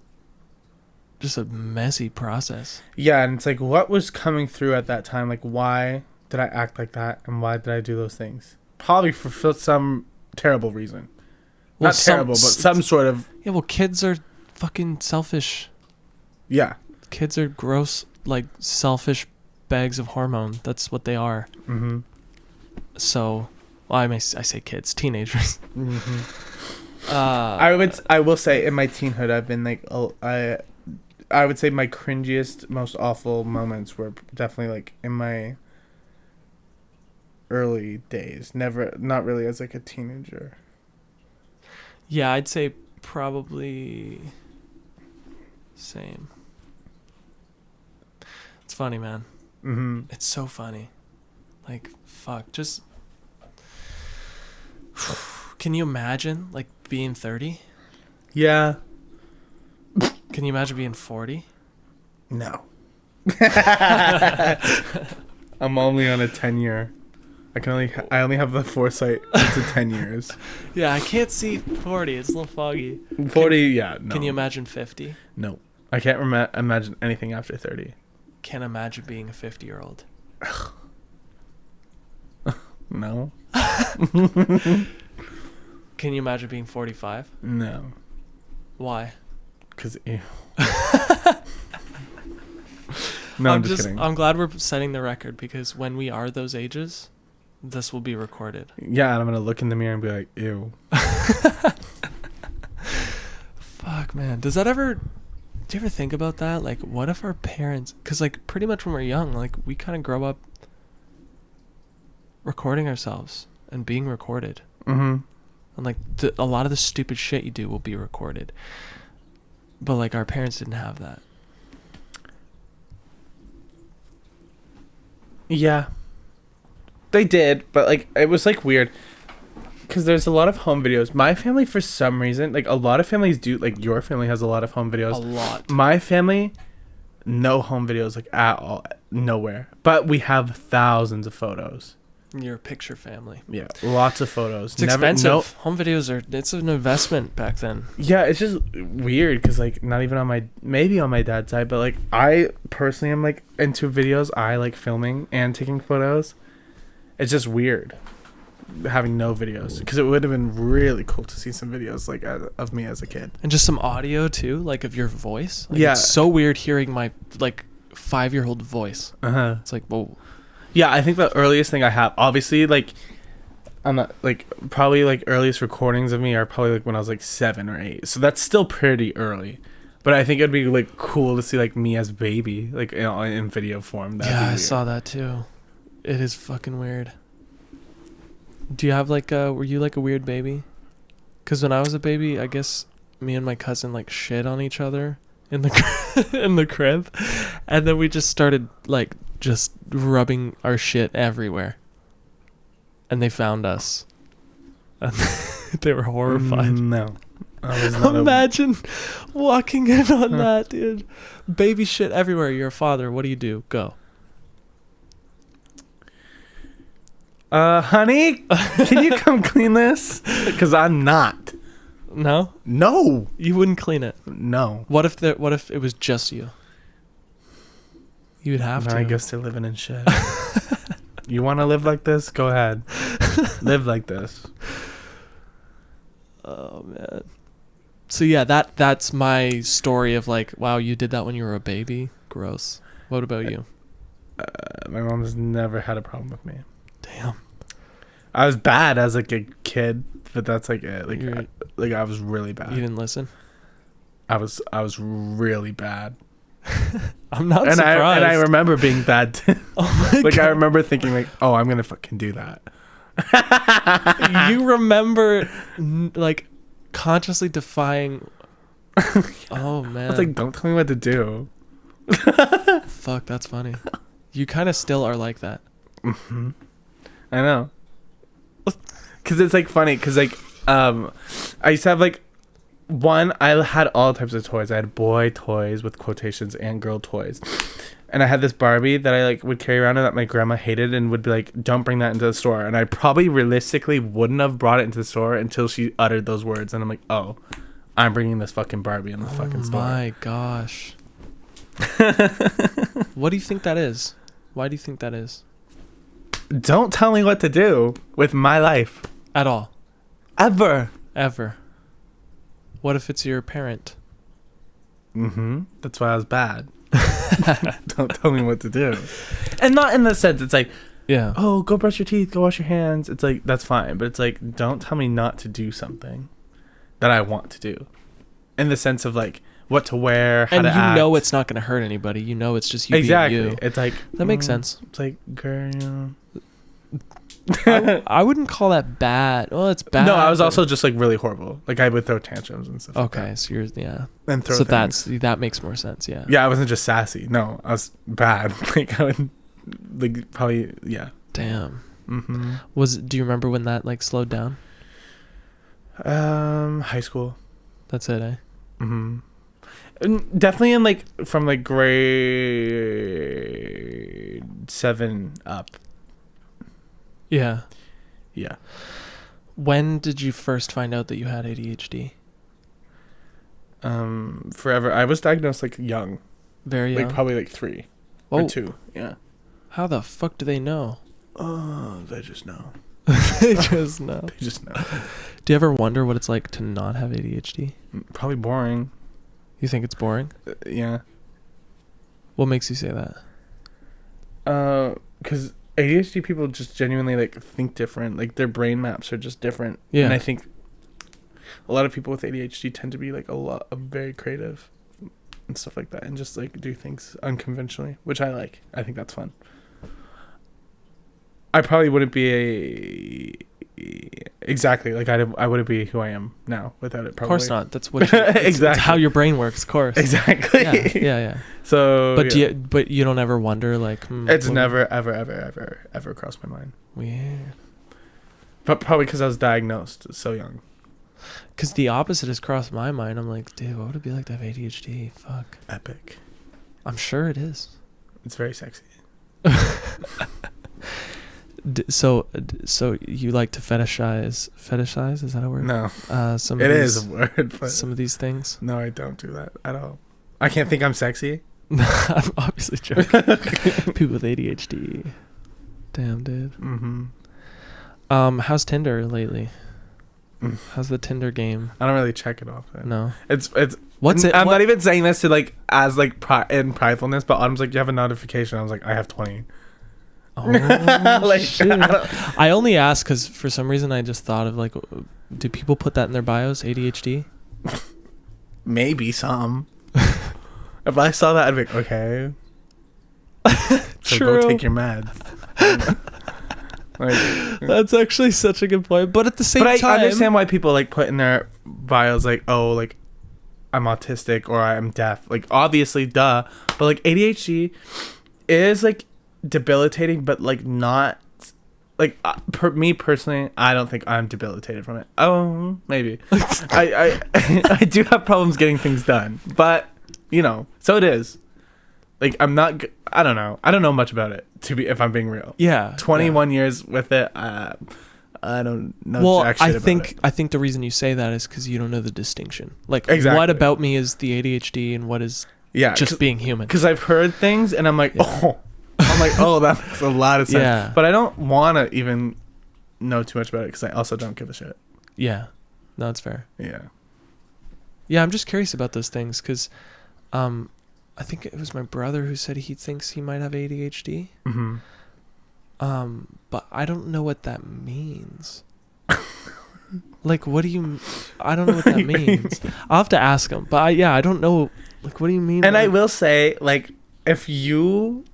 just a messy process. Yeah, and it's like, what was coming through at that time? Like, why did I act like that? And why did I do those things? Probably for some terrible reason. Well, not terrible, but some sort of... Yeah, well, kids are fucking selfish. Yeah. Kids are gross, like, selfish bags of hormone. That's what they are. Mm-hmm. So, well, I say kids, teenagers. Mm-hmm. I will say in my teenhood, I've been like, I would say my cringiest, most awful moments were definitely like in my early days. Not really as like a teenager. Yeah, I'd say probably same. It's funny, man. Mm-hmm. It's so funny. Like, fuck, just... Can you imagine, like, being 30? Yeah. Can you imagine being 40? No. I'm only on a 10-year. I only have the foresight to 10 years. Yeah, I can't see 40. It's a little foggy. 40, yeah, no. Can you imagine 50? No. I can't imagine anything after 30. Can't imagine being a 50-year-old. No. Can you imagine being 45? No. Why? Because ew. No, I'm just kidding. I'm glad we're setting the record because when we are those ages, this will be recorded. Yeah, and I'm going to look in the mirror and be like, ew. Fuck, man. Do you ever think about that? Like, what if our parents... Because, like, pretty much when we're young, like, we kind of grow up recording ourselves and being recorded. Mm-hmm. And, like, a lot of the stupid shit you do will be recorded. But, like, our parents didn't have that. Yeah. They did, but, like, it was, like, weird. Because there's a lot of home videos. My family, for some reason, like, a lot of families do, like, your family has a lot of home videos. A lot. My family, no home videos, like, at all. Nowhere. But we have thousands of photos. Your picture family. Yeah, lots of photos. It's expensive. Home videos it's an investment back then. Yeah, it's just weird because like not even on my dad's side, but like I personally am like into videos. I like filming and taking photos. It's just weird having no videos because it would have been really cool to see some videos like of me as a kid and just some audio too, like of your voice. Like, yeah, it's so weird hearing my like 5-year-old voice. It's like, whoa. Yeah, I think the earliest thing I have, obviously, like, I'm not, like, probably, like, earliest recordings of me are probably, like, when I was, like, 7 or 8. So that's still pretty early. But I think it'd be, like, cool to see, like, me as baby, like, in video form. That'd be I weird. saw that, too. It is fucking weird. Do you have, like, were you, like, a weird baby? Because when I was a baby, I guess me and my cousin, like, shit on each other in the in the crib. And then we just started, like, just rubbing our shit everywhere, and they found us, and they were horrified. No, I was not. Imagine walking in on that, dude. Baby shit everywhere. You're a father. What do you do? Go. Honey, can you come clean this? Because I'm not. No, you wouldn't clean it. No. What if it was just you? You'd have to. I guess they're living in shit. You want to live like this? Go ahead. Live like this. Oh, man. So, yeah, that's my story of, like, wow, you did that when you were a baby? Gross. What about you? My mom has never had a problem with me. Damn. I was bad as, like, a kid, but that's, like, it. Like, I was really bad. You didn't listen? I was really bad. I'm not surprised. And I remember being bad too. Oh my like God. I remember thinking like, oh, I'm gonna fucking do that. You remember like consciously defying. Oh man. It's like, don't tell me what to do. Fuck, that's funny. You kind of still are like that. Mm-hmm. I know. Cause it's like funny. Cause like I used to have like. I had all types of toys. I had boy toys with quotations and girl toys. And I had this Barbie that I like would carry around and that my grandma hated and would be like, don't bring that into the store. And I probably realistically wouldn't have brought it into the store until she uttered those words. And I'm like, oh, I'm bringing this fucking Barbie in the fucking store. Oh my gosh. What do you think that is? Why do you think that is? Don't tell me what to do with my life. At all. Ever. What if it's your parent? That's why I was bad. Don't tell me what to do. And not in the sense it's like, yeah, oh, go brush your teeth, go wash your hands. It's like, that's fine. But it's like, don't tell me not to do something that I want to do. In the sense of like, what to wear, how and to act. And you know it's not going to hurt anybody. You know it's just you exactly. being you. It's like... That makes sense. It's like, girl, you know... I wouldn't call that bad. Well, it's bad. No, I was also just like really horrible. Like I would throw tantrums and stuff. Okay, like that. so you're and throw so things. that makes more sense. Yeah. Yeah, I wasn't just sassy. No, I was bad. Like I would, like probably Damn. Do you remember when that like slowed down? High school. That's it, eh? And definitely in like from like grade 7 up. Yeah. Yeah. When did you first find out that you had ADHD? Forever. I was diagnosed like young. Very young? Like probably like 3 or 2. Yeah. How the fuck do they know? Oh, they just know. They just know. They just know. Do you ever wonder what it's like to not have ADHD? Probably boring. You think it's boring? Yeah. What makes you say that? Because ADHD people just genuinely like think different. Like their brain maps are just different. Yeah. And I think a lot of people with ADHD tend to be like very creative and stuff like that, and just like do things unconventionally, which I like. I think that's fun. I probably wouldn't be exactly like I wouldn't be who I am now without it. Probably. Of course not. That's what exactly. It's how your brain works. Of course. Exactly. Yeah. So, but you don't ever wonder like. It's never ever crossed my mind. Weird. But probably because I was diagnosed so young. Because the opposite has crossed my mind. I'm like, dude, what would it be like to have ADHD? Fuck. Epic. I'm sure it is. It's very sexy. So you like to fetishize? Is that a word? No, some it of is these, a word. But some of these things. no, I don't do that at all. I can't think I'm sexy. I'm obviously joking. People with ADHD. Damn, dude. How's Tinder lately? How's the Tinder game? I don't really check it often. No. It's What's it? I'm not even saying this to like as like in pridefulness, but Autumn's like, you have a notification. I was like, I have 20. Oh, Like, shit. I only ask because for some reason I just thought of like, do people put that in their bios? ADHD? Maybe some. If I saw that, I'd be like, okay. So True. go take your meds. Like, That's actually such a good point. But at the same but time, I understand why people like put in their bios like, oh, like I'm autistic or I'm deaf. Like obviously, duh. But like ADHD is like debilitating, but like not like me personally. I don't think I'm debilitated from it. Oh, maybe. I do have problems getting things done, but you know, so it is. Like I'm not. I don't know. I don't know much about it if I'm being real. yeah, 21 years with it. I don't know. Well, jack shit about I think the reason you say that is because you don't know the distinction. Like, Exactly. what about me is the ADHD and what is it. just being human? Because I've heard things and I'm like, oh, that makes a lot of sense. Yeah. But I don't want to even know too much about it because I also don't give a shit. Yeah, no, it's fair. Yeah. Yeah, I'm just curious about those things because, I think it was my brother who said he thinks he might have ADHD. Mm-hmm. But I don't know what that means. Like, what do you? I don't know what that means. I'll have to ask him. But I don't know. Like, what do you mean? And I will say, like, if you,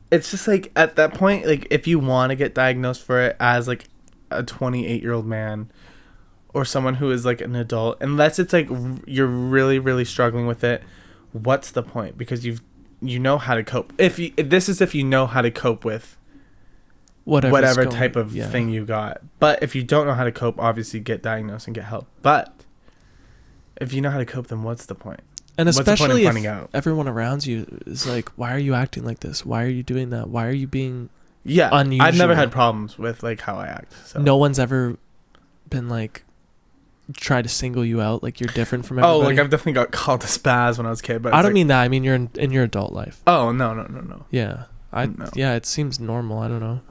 it's just like at that point, like, if you want to get diagnosed for it as like a 28-year-old man or someone who is like an adult, unless it's like you're really, really struggling with it, what's the point? Because you know how to cope. If you know how to cope with whatever type of thing you got. But if you don't know how to cope, obviously get diagnosed and get help. But if you know how to cope, then what's the point? And what's the point especially in finding if out? everyone around you is like, why are you acting like this? Why are you doing that? Why are you being Yeah, unusual? I've never had problems with like how I act. So. No one's ever been like try to single you out like you're different from everybody. Oh, like I've definitely got called a spaz when I was a kid, but I don't mean that. I mean you're in your adult life. Oh no. Yeah, No. Yeah, it seems normal. I don't know.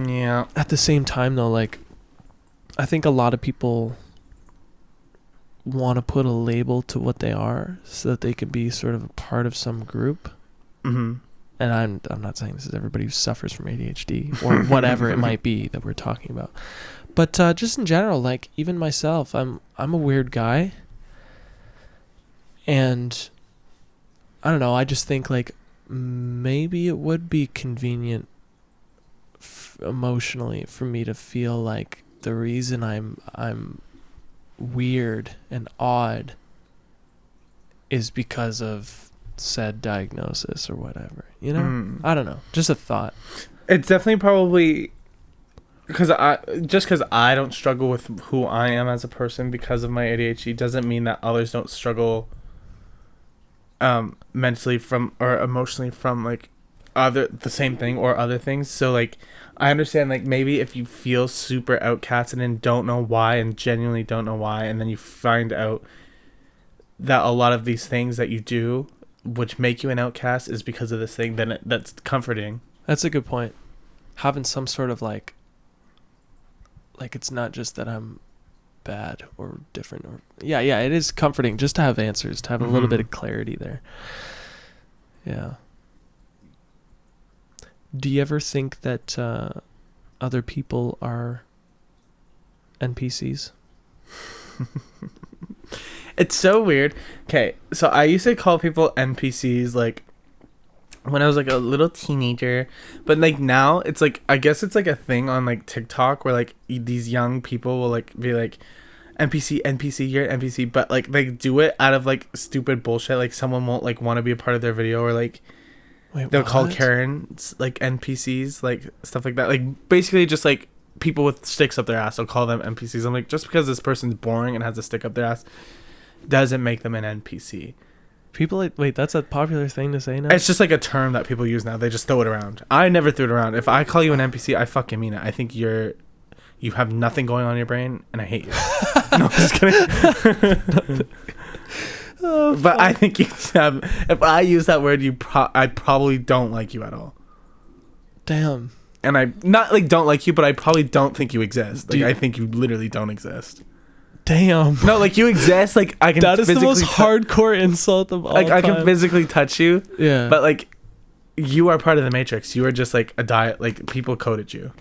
Yeah. At the same time though, like I think a lot of people want to put a label to what they are so that they can be sort of a part of some group. Mm-hmm. And I'm not saying this is everybody who suffers from ADHD or whatever it might be that we're talking about. But just in general, like even myself, I'm a weird guy. And I don't know, I just think like maybe it would be convenient emotionally for me to feel like the reason I'm weird and odd is because of said diagnosis or whatever, you know? I don't know, just a thought. It's definitely probably because I don't struggle with who I am as a person because of my ADHD doesn't mean that others don't struggle mentally from or emotionally from like the same thing or other things. So like I understand like maybe if you feel super outcasted and don't know why and genuinely don't know why, and then you find out that a lot of these things that you do which make you an outcast is because of this thing, then that's comforting. That's a good point. Having some sort of like it's not just that I'm bad or different or yeah, it is comforting just to have answers, to have a little bit of clarity there. Yeah. Do you ever think that other people are NPCs? It's so weird. Okay, so I used to call people NPCs like when I was like a little teenager, but like now it's like I guess it's like a thing on like TikTok where like these young people will like be like NPC, you're an NPC, but like they do it out of like stupid bullshit. Like someone won't like want to be a part of their video or like they'll call Karens like NPCs, like stuff like that. Like basically just like people with sticks up their ass. They'll call them NPCs. I'm like, just because this person's boring and has a stick up their ass doesn't make them an NPC. People like, wait, that's a popular thing to say now? It's just like a term that people use now. They just throw it around. I never threw it around. If I call you an NPC, I fucking mean it. I think you have nothing going on in your brain, and I hate you. No, I'm just kidding. But I think if I use that word, I probably don't like you at all. Damn. And I not like don't like you, but I probably don't think you exist. Like I think you literally don't exist. Damn. No, like you exist. Like I can. That is the most hardcore insult of all time. I can physically touch you. Yeah. But like, you are part of the Matrix. You are just like a diet. Like people coded you.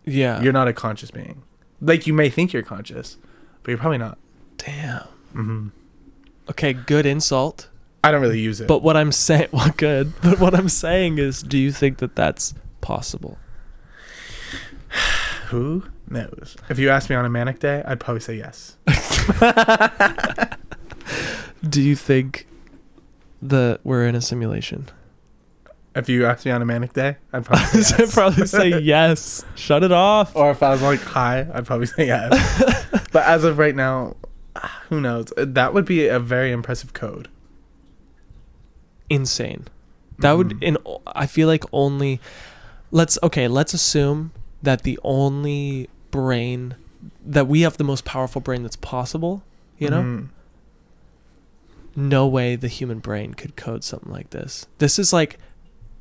Yeah. You're not a conscious being. Like you may think you're conscious, but you're probably not. Damn. Mm-hmm. Okay, good insult. I don't really use it. But what I'm saying, well, good. But what I'm saying is, do you think that that's possible? Who knows? If you asked me on a manic day, I'd probably say yes. Do you think that we're in a simulation? If you asked me on a manic day, I'd probably say yes. I'd probably say yes. Shut it off. Or if I was like high, I'd probably say yes. But as of right now, who knows? That would be a very impressive code. Insane. That would I feel like only let's assume that the only brain that we have the most powerful brain that's possible, you know? No way the human brain could code something like this. This is like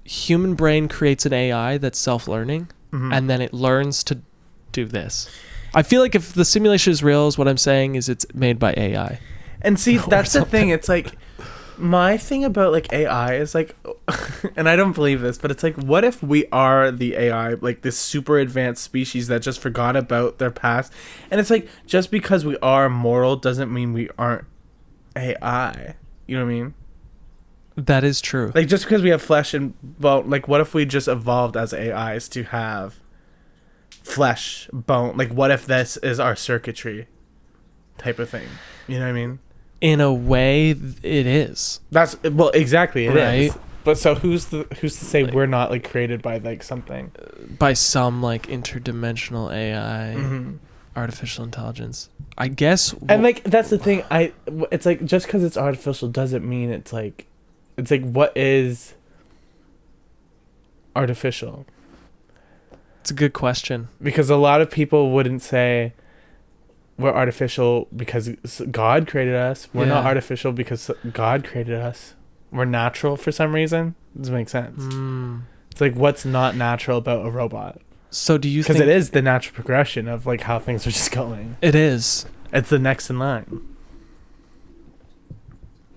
human brain creates an AI that's self-learning and then it learns to do this. I feel like if the simulation is real, is what I'm saying is it's made by AI. And see, that's the thing. It's like my thing about like AI is like, and I don't believe this, but it's like, what if we are the AI, like this super advanced species that just forgot about their past? And it's like, just because we are moral doesn't mean we aren't AI. You know what I mean? That is true. Like just because we have flesh and bone, like what if we just evolved as AIs to have flesh, bone? Like what if this is our circuitry type of thing? You know what I mean? In a way, it is. That's well, exactly, it right? is. But so who's to say we're not like created by like something, by some like interdimensional AI, artificial intelligence? I guess. And like that's the thing. It's like just because it's artificial doesn't mean it's like what is artificial? It's a good question. Because a lot of people wouldn't say we're artificial because God created us. We're not artificial because God created us. We're natural for some reason. Doesn't make sense. It's like, what's not natural about a robot? So do you think... Because it is the natural progression of like how things are just going. It is. It's the next in line.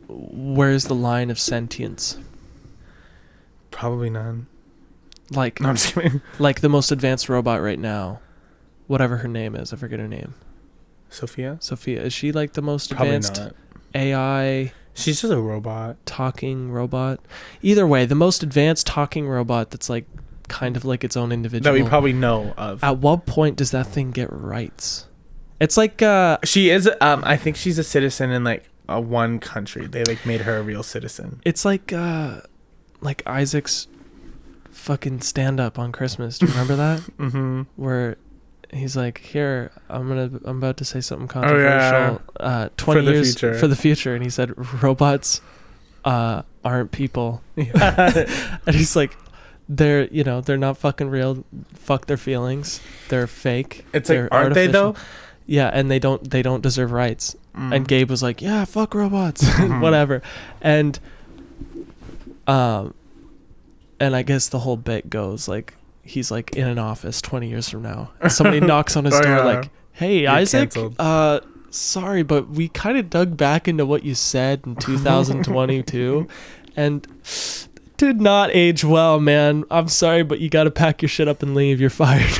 Where's the line of sentience? Probably none. Like, no, I'm just kidding. Like the most advanced robot right now, whatever her name is, I forget her name. Sophia? Is she like the most Probably advanced not. AI? She's just a robot. Talking robot. Either way, the most advanced talking robot that's like kind of like its own individual. That we probably know of. At what point does that thing get rights? It's like she is. I think she's a citizen in like one country. They like made her a real citizen. It's like Isaac's fucking stand up on Christmas. Do you remember that? Where he's like, here, I'm about to say something controversial. 20 years for the future. And he said, robots aren't people. And he's like, they're not fucking real. Fuck their feelings. They're fake. It's like, aren't they though? Yeah, and they don't deserve rights. And Gabe was like, yeah, fuck robots. Whatever. And I guess the whole bit goes like, he's like in an office 20 years from now. And somebody knocks on his door like, hey, you're Isaac, canceled. Sorry, but we kind of dug back into what you said in 2022 and did not age well, man. I'm sorry, but you got to pack your shit up and leave. You're fired.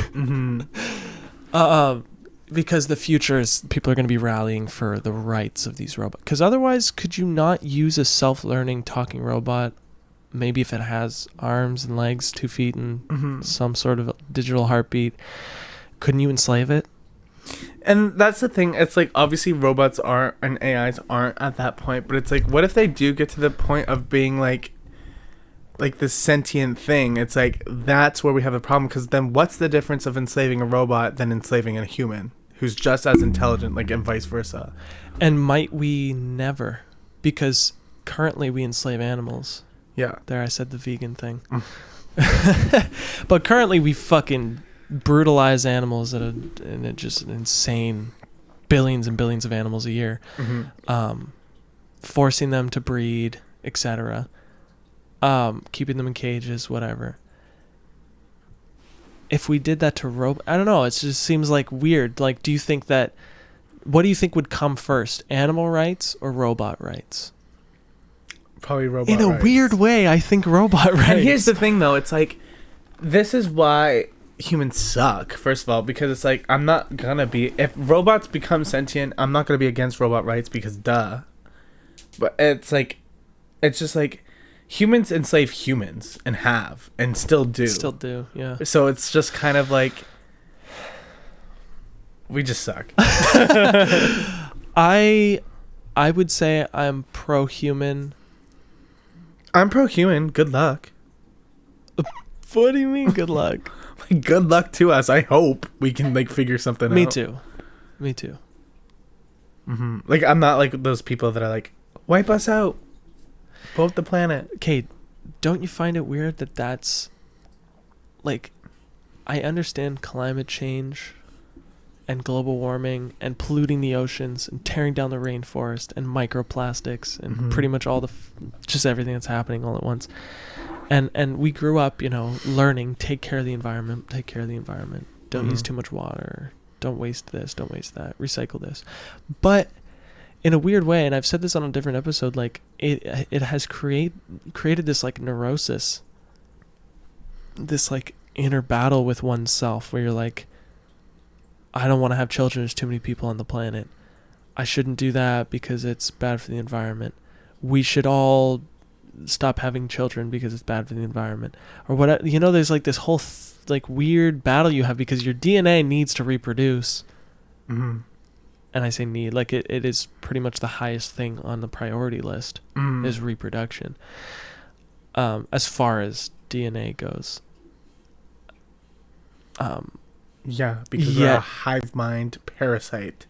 Because the future is people are going to be rallying for the rights of these robots. Because otherwise, could you not use a self-learning talking robot? Maybe if it has arms and legs, 2 feet, and some sort of digital heartbeat, couldn't you enslave it? And that's the thing. It's like, obviously robots aren't and AIs aren't at that point, but it's like, what if they do get to the point of being like this sentient thing? It's like, that's where we have a problem, because then what's the difference of enslaving a robot than enslaving a human who's just as intelligent, like, and vice versa? And might we never? Because currently we enslave animals. Yeah. There, I said the vegan thing. But currently we fucking brutalize animals and just an insane billions and billions of animals a year, forcing them to breed, etc., keeping them in cages, whatever. If we did that to I don't know, it just seems like weird. Like, what do you think would come first, animal rights or robot rights? Probably robot rights. In a weird way, I think robot rights. And here's the thing, though. It's like, this is why humans suck, first of all, because it's like, I'm not gonna be, if robots become sentient, I'm not gonna be against robot rights because duh. But it's like, it's just like, humans enslave humans and still do. Yeah. So it's just kind of like, we just suck. I would say I'm pro-human. I'm pro-human. Good luck. What do you mean, good luck? Good luck to us. I hope we can like figure something out. Me too. Like, I'm not like those people that are like, wipe us out, blow up the planet. Okay, don't you find it weird that that's like, I understand climate change and global warming and polluting the oceans and tearing down the rainforest and microplastics and pretty much all just everything that's happening all at once. And we grew up, learning, take care of the environment, don't use too much water, don't waste this, don't waste that, recycle this. But in a weird way, and I've said this on a different episode, like it has created this like neurosis, this like inner battle with oneself where you're like, I don't want to have children, there's too many people on the planet. I shouldn't do that because it's bad for the environment. We should all stop having children because it's bad for the environment. Or what, there's like this whole like weird battle you have because your DNA needs to reproduce. And I say need, like it is pretty much the highest thing on the priority list is reproduction. As far as DNA goes. Yeah, because we're a hive mind parasite.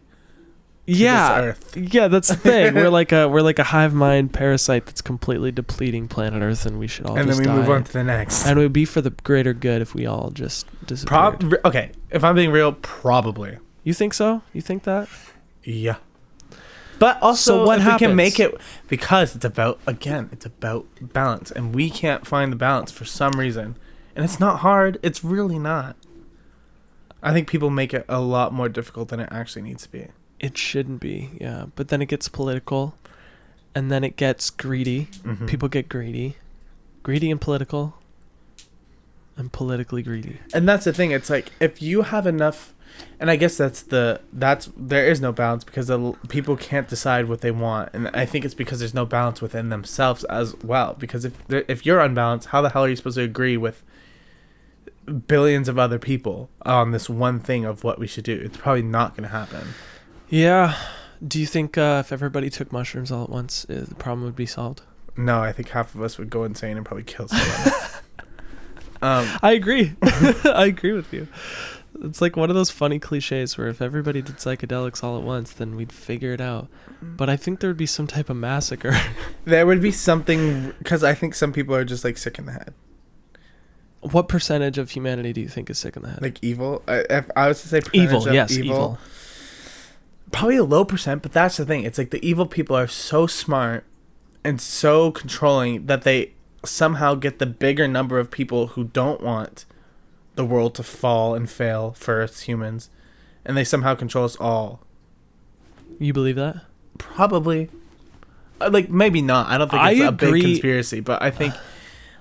Yeah, that's the thing. We're like a hive mind parasite that's completely depleting planet Earth, and we should all. And just then we move on to the next. And it would be for the greater good if we all just disappeared. Okay, if I'm being real, probably. You think so? You think that? Yeah. But also, what happens? We can make it, because it's about balance, and we can't find the balance for some reason, and it's not hard. It's really not. I think people make it a lot more difficult than it actually needs to be. It shouldn't be, yeah. But then it gets political, and then it gets greedy. People get greedy and political, and politically greedy. And that's the thing. It's like, if you have enough, and I guess there is no balance because people can't decide what they want, and I think it's because there's no balance within themselves as well. Because if you're unbalanced, how the hell are you supposed to agree with billions of other people on this one thing of what we should do? It's probably not going to happen. Yeah. Do you think if everybody took mushrooms all at once, the problem would be solved? No, I think half of us would go insane and probably kill someone. I agree. I agree with you. It's like one of those funny cliches where if everybody did psychedelics all at once, then we'd figure it out. But I think there would be some type of massacre. There would be something, because I think some people are just like sick in the head. What percentage of humanity do you think is sick in the head? Like evil? If I was to say evil, yes, evil. Probably a low percent, but that's the thing. It's like the evil people are so smart and so controlling that they somehow get the bigger number of people who don't want the world to fall and fail for us humans, and they somehow control us all. You believe that? Probably. Like, maybe not. I don't think it's a big conspiracy, but I think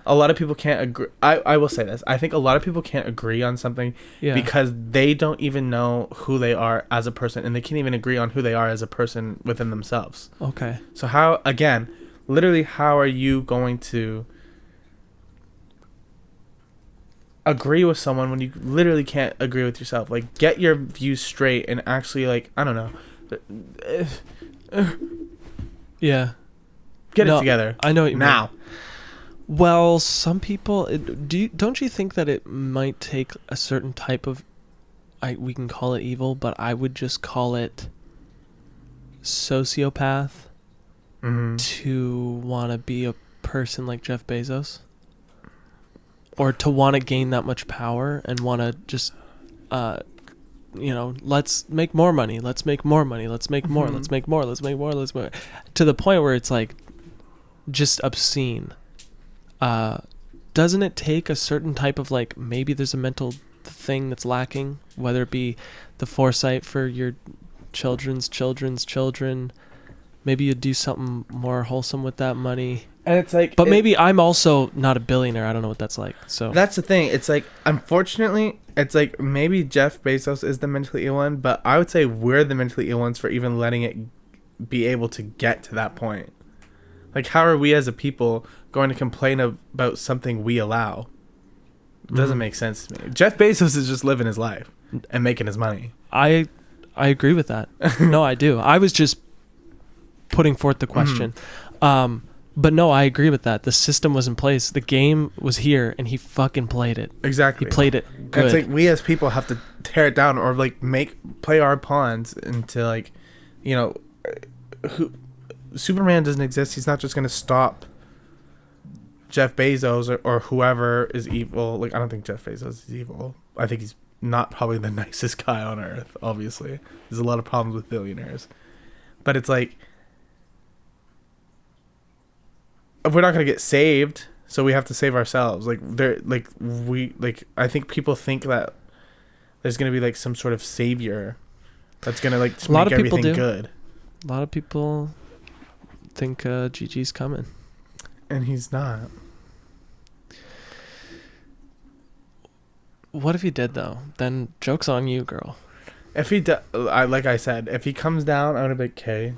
a lot of people can't agree. I will say this. I think a lot of people can't agree on something because they don't even know who they are as a person, and they can't even agree on who they are as a person within themselves. Okay. So how are you going to agree with someone when you literally can't agree with yourself? Like, get your views straight and actually, like, I don't know. Yeah. Get it together. I know what you mean. Well, some people don't you think that it might take a certain type of, we can call it evil, but I would just call it sociopath to want to be a person like Jeff Bezos, or to want to gain that much power and want to just let's make more money, let's make more money, let's make more, let's make more, let's make more, let's make more, to the point where it's like just obscene. Doesn't it take a certain type of, like, maybe there's a mental thing that's lacking, whether it be the foresight for your children's children, maybe you do something more wholesome with that money. And it's like, but maybe I'm also not a billionaire. I don't know what that's like. So that's the thing. It's like, unfortunately, it's like maybe Jeff Bezos is the mentally ill one, but I would say we're the mentally ill ones for even letting it be able to get to that point. Like, how are we as a people going to complain about something we allow? It doesn't make sense to me. Jeff Bezos is just living his life and making his money. I agree with that. No, I do. I was just putting forth the question. But no, I agree with that. The system was in place. The game was here, and he fucking played it. Exactly. He played it good. It's like we as people have to tear it down, or like play our pawns into, like, Superman doesn't exist. He's not just going to stop Jeff Bezos or whoever is evil. Like, I don't think Jeff Bezos is evil. I think he's not probably the nicest guy on earth, obviously. There's a lot of problems with billionaires. But it's like, we're not going to get saved, so we have to save ourselves. Like, I think people think that there's going to be, like, some sort of savior that's going to, like, just make everything good. A lot of people think Gigi's coming. And he's not. What if he did, though? Then joke's on you, girl. If he like I said, if he comes down, I'm going to be like, okay.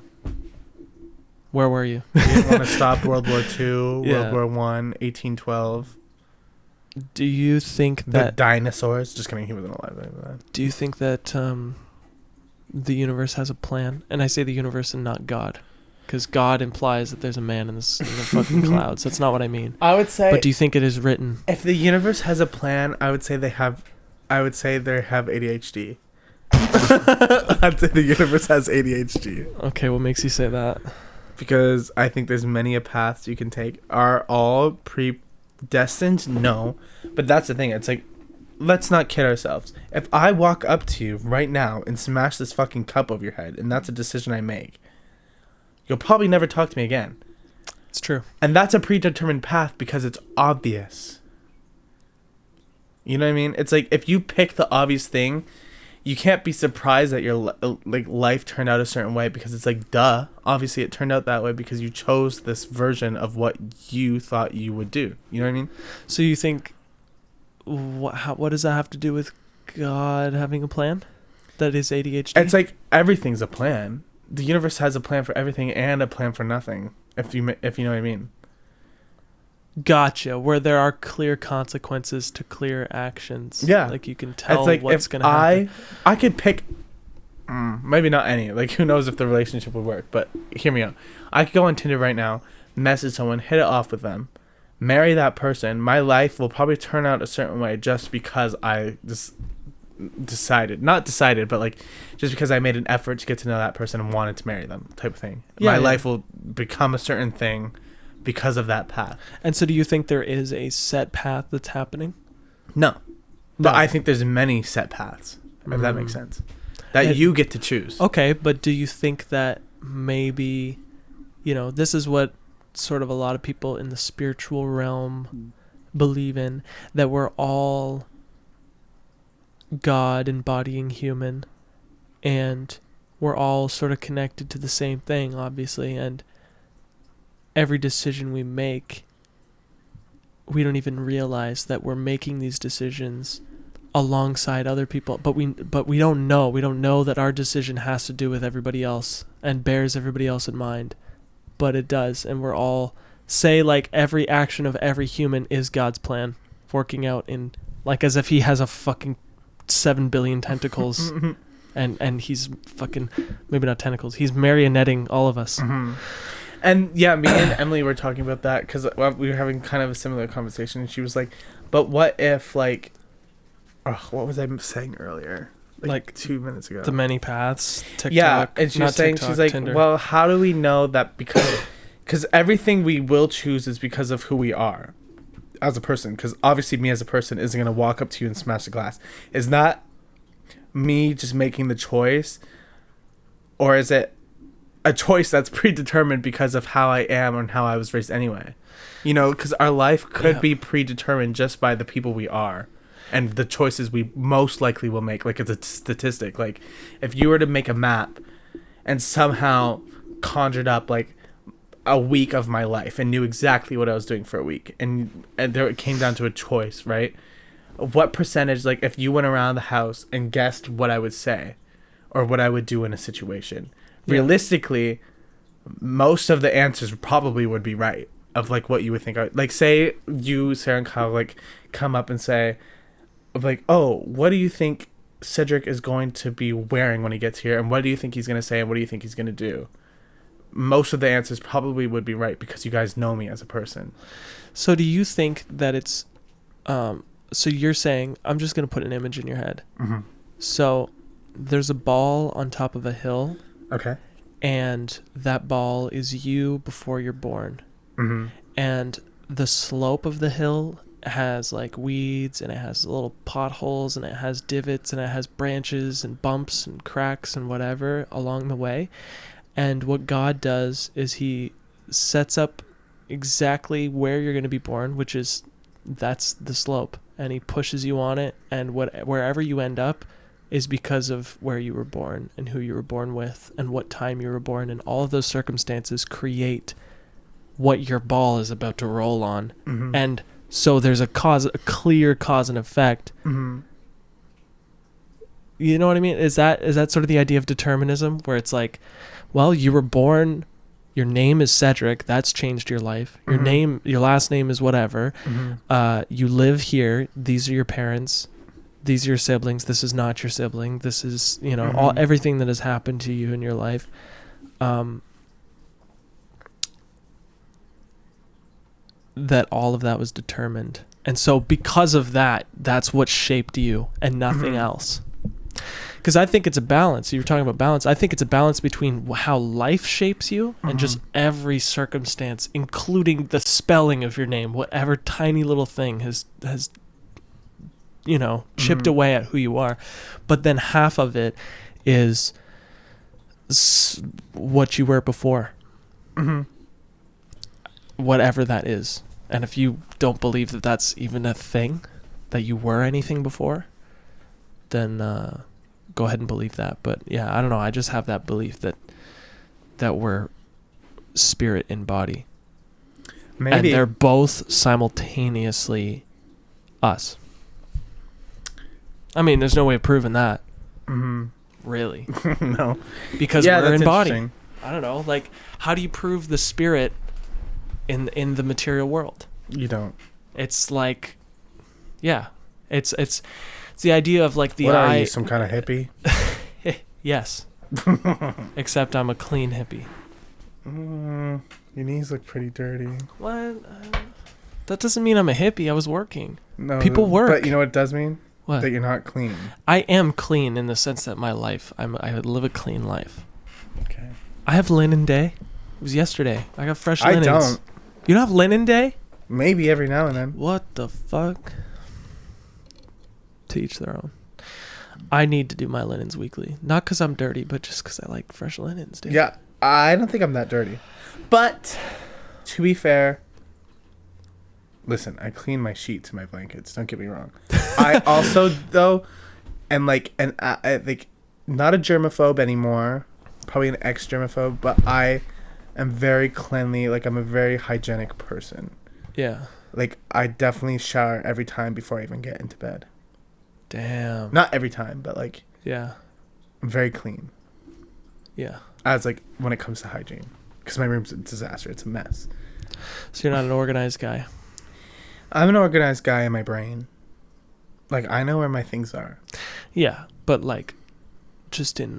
Where were you? You didn't want to stop World War II, World War I, 1812. Do you think the that... dinosaurs? Just kidding, he wasn't alive. Do you think that the universe has a plan? And I say the universe and not God. Because God implies that there's a man in the fucking clouds. That's not what I mean. I would say... But do you think it is written? If the universe has a plan, I would say they have ADHD. I'd say the universe has ADHD. Okay, what makes you say that? Because I think there's many a paths you can take. Are all predestined? No. But that's the thing. It's like, let's not kid ourselves. If I walk up to you right now and smash this fucking cup over your head, and that's a decision I make, you'll probably never talk to me again. It's true. And that's a predetermined path because it's obvious. You know what I mean? It's like, if you pick the obvious thing, you can't be surprised that your life turned out a certain way, because it's like, duh. Obviously, it turned out that way because you chose this version of what you thought you would do. You know what I mean? So you think, what does that have to do with God having a plan? That is ADHD? It's like, everything's a plan. The universe has a plan for everything and a plan for nothing, if you know what I mean. Gotcha. Where there are clear consequences to clear actions. Yeah. Like, you can tell, like, what's going to happen. I could pick, maybe not any. Like, who knows if the relationship would work. But hear me out. I could go on Tinder right now, message someone, hit it off with them, marry that person. My life will probably turn out a certain way just because I just not decided, but like, just because I made an effort to get to know that person and wanted to marry them, type of thing. My life will become a certain thing because of that path. And so do you think there is a set path that's happening? No. But I think there's many set paths, if that makes sense, that you get to choose. Okay, but do you think that maybe, this is what sort of a lot of people in the spiritual realm believe in, that we're all God embodying human, and we're all sort of connected to the same thing, obviously, and every decision we make, we don't even realize that we're making these decisions alongside other people, but we don't know that our decision has to do with everybody else and bears everybody else in mind, but it does. And we're all, say, like, every action of every human is God's plan working out in, like, as if he has a fucking 7 billion tentacles and he's fucking, maybe not tentacles, he's marionetting all of us. And yeah, me and Emily were talking about that because we were having kind of a similar conversation, and she was like, but what if, like, what was I saying earlier? Like 2 minutes ago. the many paths, TikTok. Yeah, and she was saying, TikTok, she's like, Tinder. well, how do we know that because everything we will choose is because of who we are as a person. Because obviously me as a person isn't going to walk up to you and smash the glass. Is that me just making the choice? Or is it a choice that's predetermined because of how I am and how I was raised anyway? You know, because our life could be predetermined just by the people we are. And the choices we most likely will make. Like, it's a statistic. Like, if you were to make a map and somehow conjured up, like, a week of my life and knew exactly what I was doing for a week, and there it came down to a choice, right? What percentage, like, if you went around the house and guessed what I would say or what I would do in a situation, realistically, most of the answers probably would be right of, like, what you would think. Like, say you, Sarah, and Kyle, like, come up and say, of like, oh, what do you think Cedric is going to be wearing when he gets here, and what do you think he's going to say, and what do you think he's going to do? Most of the answers probably would be right because you guys know me as a person. So do you think that it's so you're saying, I'm just going to put an image in your head. Mm-hmm. So there's a ball on top of a hill. Okay. And that ball is you before you're born. Mm-hmm. And the slope of the hill has like weeds, and it has little potholes, and it has divots, and it has branches and bumps and cracks and whatever along the way. And what God does is he sets up exactly where you're going to be born, which is, that's the slope, and he pushes you on it, and wherever you end up is because of where you were born and who you were born with and what time you were born, and all of those circumstances create what your ball is about to roll on. Mm-hmm. And so there's a clear cause and effect. Mm-hmm. You know what I mean? Is that sort of the idea of determinism, where it's like, well, you were born, your name is Cedric, that's changed your life. Your Mm-hmm. name, your last name is whatever. Mm-hmm. You live here. These are your parents. These are your siblings. This is not your sibling. This is, you know, Mm-hmm. everything that has happened to you in your life. That all of that was determined. And so because of that, that's what shaped you and nothing Mm-hmm. else. Because I think it's a balance. You were talking about balance. I think it's a balance between how life shapes you and just every circumstance, including the spelling of your name, whatever tiny little thing has you know, chipped away at who you are. But then half of it is what you were before. Mm-hmm. Whatever that is. And if you don't believe that that's even a thing, that you were anything before, then go ahead and believe that. But yeah, I don't know. I just have that belief that we're spirit and body. Maybe. And they're both simultaneously us. I mean, there's no way of proving that. Mm-hmm. Really. No. Because Yeah, we're that's in body. interesting. I don't know. Like, how do you prove the spirit in the material world? You don't. It's like, yeah, it's the idea of like the What eye. are you, some kind of hippie? Yes. Except I'm a clean hippie. Your knees look pretty dirty. What? That doesn't mean I'm a hippie. I was working. No, People work. But you know what it does mean? What? That you're not clean. I am clean in the sense that my life, I live a clean life. Okay. I have linen day. It was yesterday. I got fresh I linens. don't. You don't have linen day? Maybe every now and then. What the fuck? To each their own. I need to do my linens weekly. Not because I'm dirty, but just because I like fresh linens, dude. Yeah, I don't think I'm that dirty. But, to be fair, listen, I clean my sheets and my blankets. Don't get me wrong. I also, though, am like, I think, not a germaphobe anymore. Probably an ex-germaphobe, but I am very cleanly. Like, I'm a very hygienic person. Yeah. Like, I definitely shower every time before I even get into bed. Damn. Not every time, but, like, Yeah. I'm very clean. Yeah. As, like, when it comes to hygiene. Because my room's a disaster. It's a mess. So you're not an organized guy. I'm an organized guy in my brain. Like, I know where my things are. Yeah, but like, just in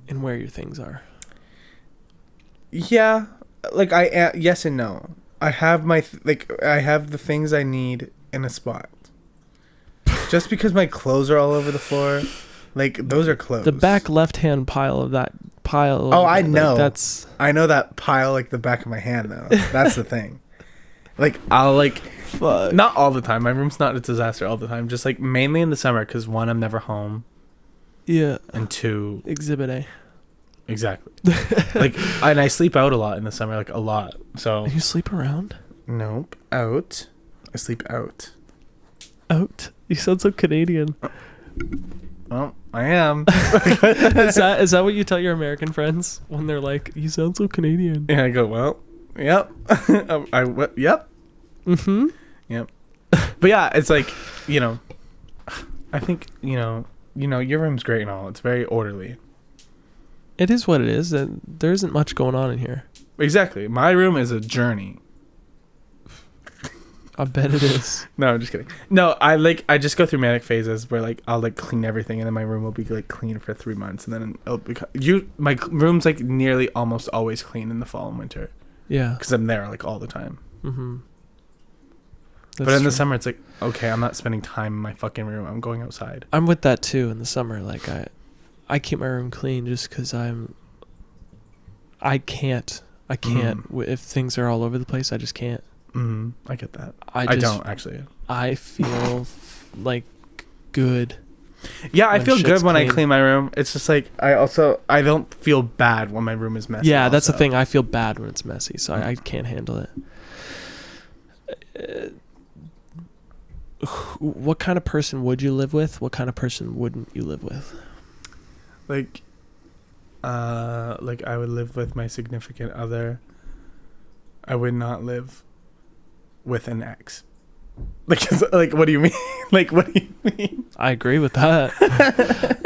where your things are. Yeah, like yes and no. I have my I have the things I need in a spot. just because my clothes are all over the floor, like those are clothes. The back left-hand pile of that pile. Oh, I know. That's. I know that pile like the back of my hand though. That's the thing. Like I'll like. Fuck. Not all the time. My room's not a disaster all the time. Just like mainly in the summer, because one, I'm never home, Yeah. and two, Exhibit A. exactly. Like, and I sleep out a lot in the summer, like a lot. So You sleep around? nope, out. I sleep out. Out. You sound so Canadian. Well, I am. Is that what you tell your American friends when they're like, "You sound so Canadian"? And I go, well, yep. Yep. Mm-hmm. Yep. But yeah, it's like, you know, I think, you know, your room's great and all. It's very orderly. It is what it is, and there isn't much going on in here. Exactly. My room is a journey. I bet it is. No, I'm just kidding. No, I just go through manic phases where like I'll like clean everything and then my room will be like clean for 3 months and then it'll be my room's like nearly almost always clean in the fall and winter Yeah. because I'm there like all the time. Mm-hmm. But in the summer, it's like, okay, I'm not spending time in my fucking room. I'm going outside. I'm with that too. In the summer, like I keep my room clean just because I can't. If things are all over the place, I just can't. I get that. I don't actually. I feel like good. Yeah, I feel good shit's when I clean. clean my room. It's just like I don't feel bad when my room is messy. Yeah, that's the also. thing. I feel bad when it's messy, so I can't handle it. What kind of person would you live with? What kind of person wouldn't you live with? Like I would live with my significant other. I would not live with an ex. Like what do you mean? Like what do you mean? I agree with that.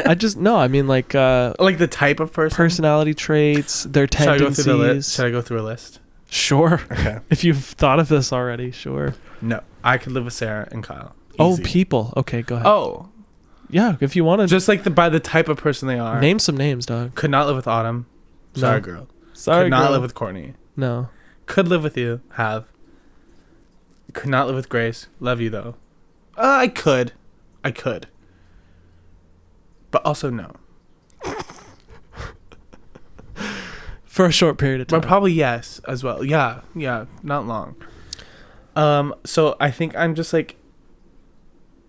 I mean like the type of person? personality traits, their tendencies. Should I go through a list? Sure. Okay. If you've thought of this already, sure. No, I could live with Sarah and Kyle. Oh, Easy. people. Okay, go ahead. Oh, Yeah, if you want to just like by the type of person they are. name some names, dog. Could not live with Autumn. Sorry, No. girl. Sorry, Could not girl. live with Courtney. No. Could live with you. Have. Could not live with Grace. Love you though. I could. But also no. For a short period of time. But probably yes as well. Yeah, not long. So I think I'm just like,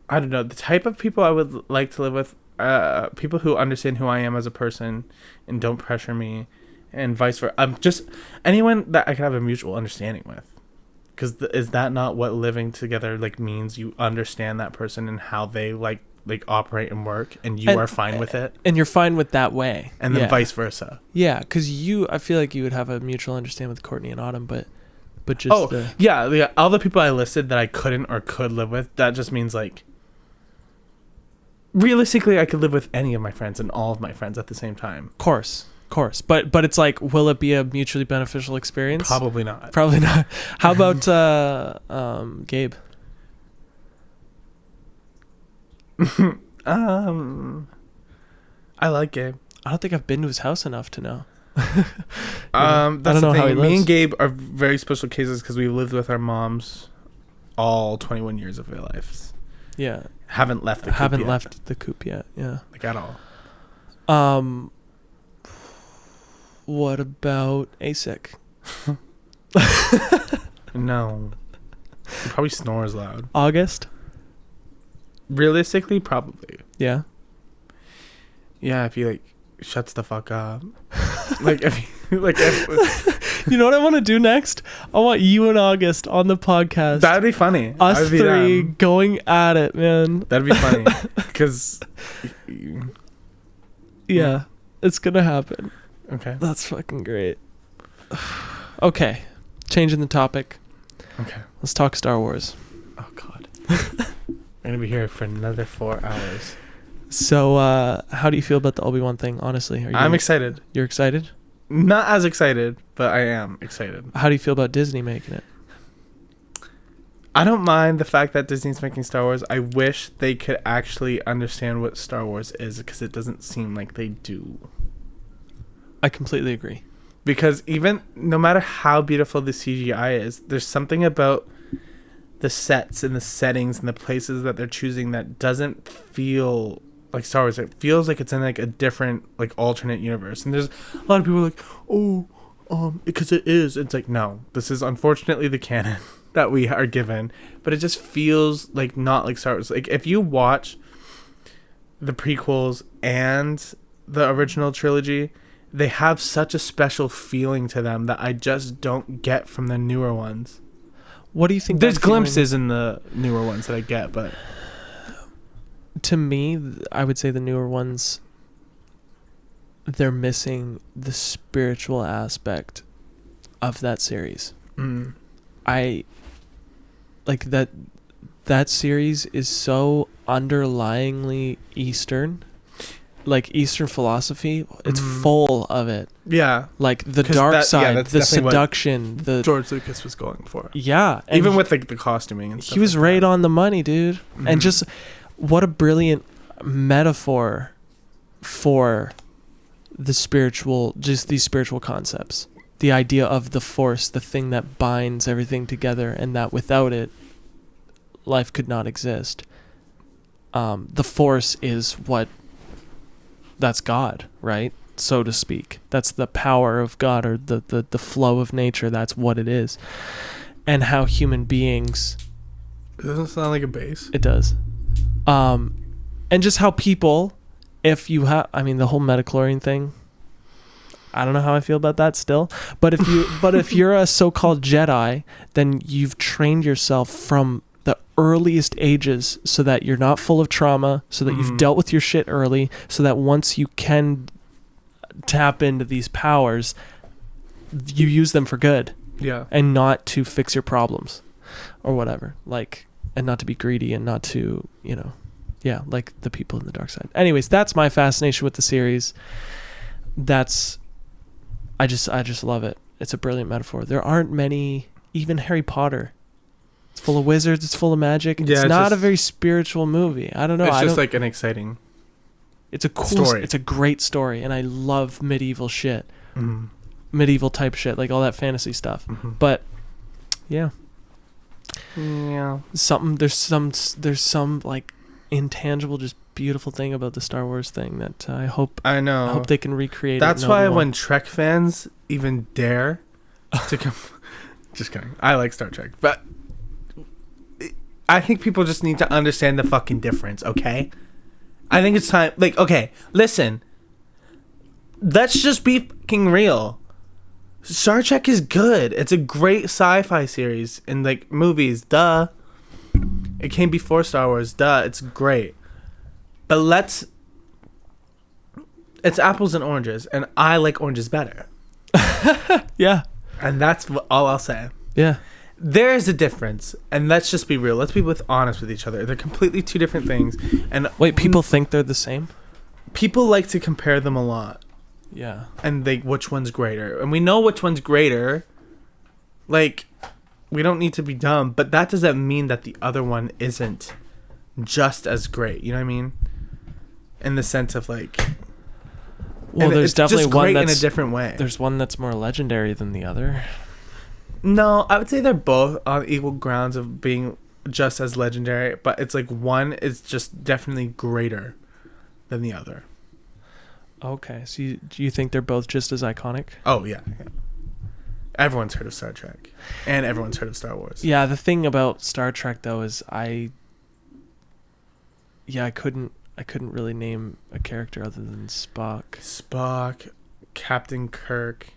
I don't know, the type of people I would like to live with, people who understand who I am as a person and don't pressure me, and vice versa. I'm just anyone that I can have a mutual understanding with, because is that not what living together like means? You understand that person and how they like operate and work, and you are fine with it, and you're fine with that way. and then vice versa. Yeah, because I feel like you would have a mutual understanding with Courtney and Autumn, but just yeah, all the people I listed that I couldn't or could live with, that just means like realistically I could live with any of my friends and all of my friends at the same time. course, but it's like, will it be a mutually beneficial experience? Probably not. How about Gabe? I like Gabe. I don't think I've been to his house enough to know. That's I don't the know thing. how he Me lives. and Gabe are very special cases because we lived with our moms all 21 years of their lives. Yeah, Haven't left the coop yet. Yeah. Like at all. What about ASIC? No. He probably snores loud. August? Realistically, probably. Yeah. Yeah, if he like shuts the fuck up. if You know what I want to do next? I want you and August on the podcast. that'd be funny. Us I'd be three down. going at it, man. That'd be funny. Because Yeah, it's gonna happen. okay. That's fucking great. Okay, changing the topic. Okay. Let's talk Star Wars. Oh god. I'm gonna be here for another 4 hours. So, how do you feel about the Obi-Wan thing? Honestly, I'm excited. You're excited? Not as excited, but I am excited. How do you feel about Disney making it? I don't mind the fact that Disney's making Star Wars. I wish they could actually understand what Star Wars is, because it doesn't seem like they do. I completely agree. Because even no matter how beautiful the CGI is, there's something about the sets and the settings and the places that they're choosing that doesn't feel like Star Wars. It feels like it's in like a different like alternate universe. And there's a lot of people like, oh, because it is. It's like, no, this is unfortunately the canon that we are given, but it just feels like not like Star Wars. Like if you watch the prequels and the original trilogy, they have such a special feeling to them that I just don't get from the newer ones. What do you think? There's glimpses in the newer ones that I get, but to me, I would say the newer ones, they're missing the spiritual aspect of that series. I like that series is so underlyingly Eastern, like Eastern philosophy. It's full of it. Yeah, like the dark side, the seduction, the George Lucas was going for. Yeah, even with like the costuming and stuff. He was right on the money, dude. And just what a brilliant metaphor for the spiritual, just these spiritual concepts. The idea of the Force, the thing that binds everything together, and that without it, life could not exist. The Force is that's God, right? So to speak. That's the power of God, or the flow of nature. That's what it is. And how human beings... It doesn't sound like a bass. It does. And just how people, if you have... I mean, the whole midichlorian thing, I don't know how I feel about that still. But if you're a so-called Jedi, then you've trained yourself from the earliest ages so that you're not full of trauma, so that you've dealt with your shit early, so that once you can tap into these powers, you use them for good. Yeah. And not to fix your problems or whatever. Like, and not to be greedy and not to, like the people in the dark side. Anyways, that's my fascination with the series. I just love it. It's a brilliant metaphor. There aren't many, even Harry Potter. It's full of wizards. It's full of magic. Yeah, it's not a very spiritual movie. I don't know. It's just like an exciting. It's a cool story. It's a great story, and I love medieval shit, medieval type shit, like all that fantasy stuff. But yeah, there's some like intangible, just beautiful thing about the Star Wars thing that I hope they can recreate. That's why when Trek fans even dare to come, just kidding. I like Star Trek, but I think people just need to understand the fucking difference. Okay. I think it's time. Like, okay, listen. Let's just be fucking real. Star Trek is good. It's a great sci-fi series and like movies. Duh. It came before Star Wars. Duh. It's great. But it's apples and oranges, and I like oranges better. Yeah. And that's all I'll say. Yeah. There is a difference, and let's just be real. Let's be honest with each other. They're completely two different things. And wait, people think they're the same? People like to compare them a lot. Yeah. And which one's greater. And we know which one's greater. Like, we don't need to be dumb, but that doesn't mean that the other one isn't just as great. You know what I mean? In the sense of like... Well, there's definitely one that's... in a different way. There's one that's more legendary than the other. No, I would say they're both on equal grounds of being just as legendary, but it's like one is just definitely greater than the other. Okay, so do you think they're both just as iconic? Oh, yeah. Everyone's heard of Star Trek, and everyone's heard of Star Wars. Yeah, the thing about Star Trek, though, is I couldn't really name a character other than Spock, Captain Kirk,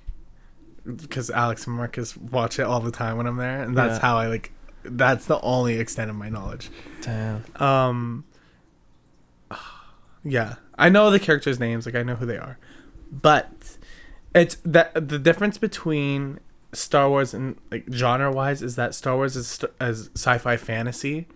because Alex and Marcus watch it all the time when I'm there, and that's how I like. That's the only extent of my knowledge. Damn. Yeah, I know the characters' names, like I know who they are, but it's that the difference between Star Wars and like genre-wise is that Star Wars is as sci-fi fantasy,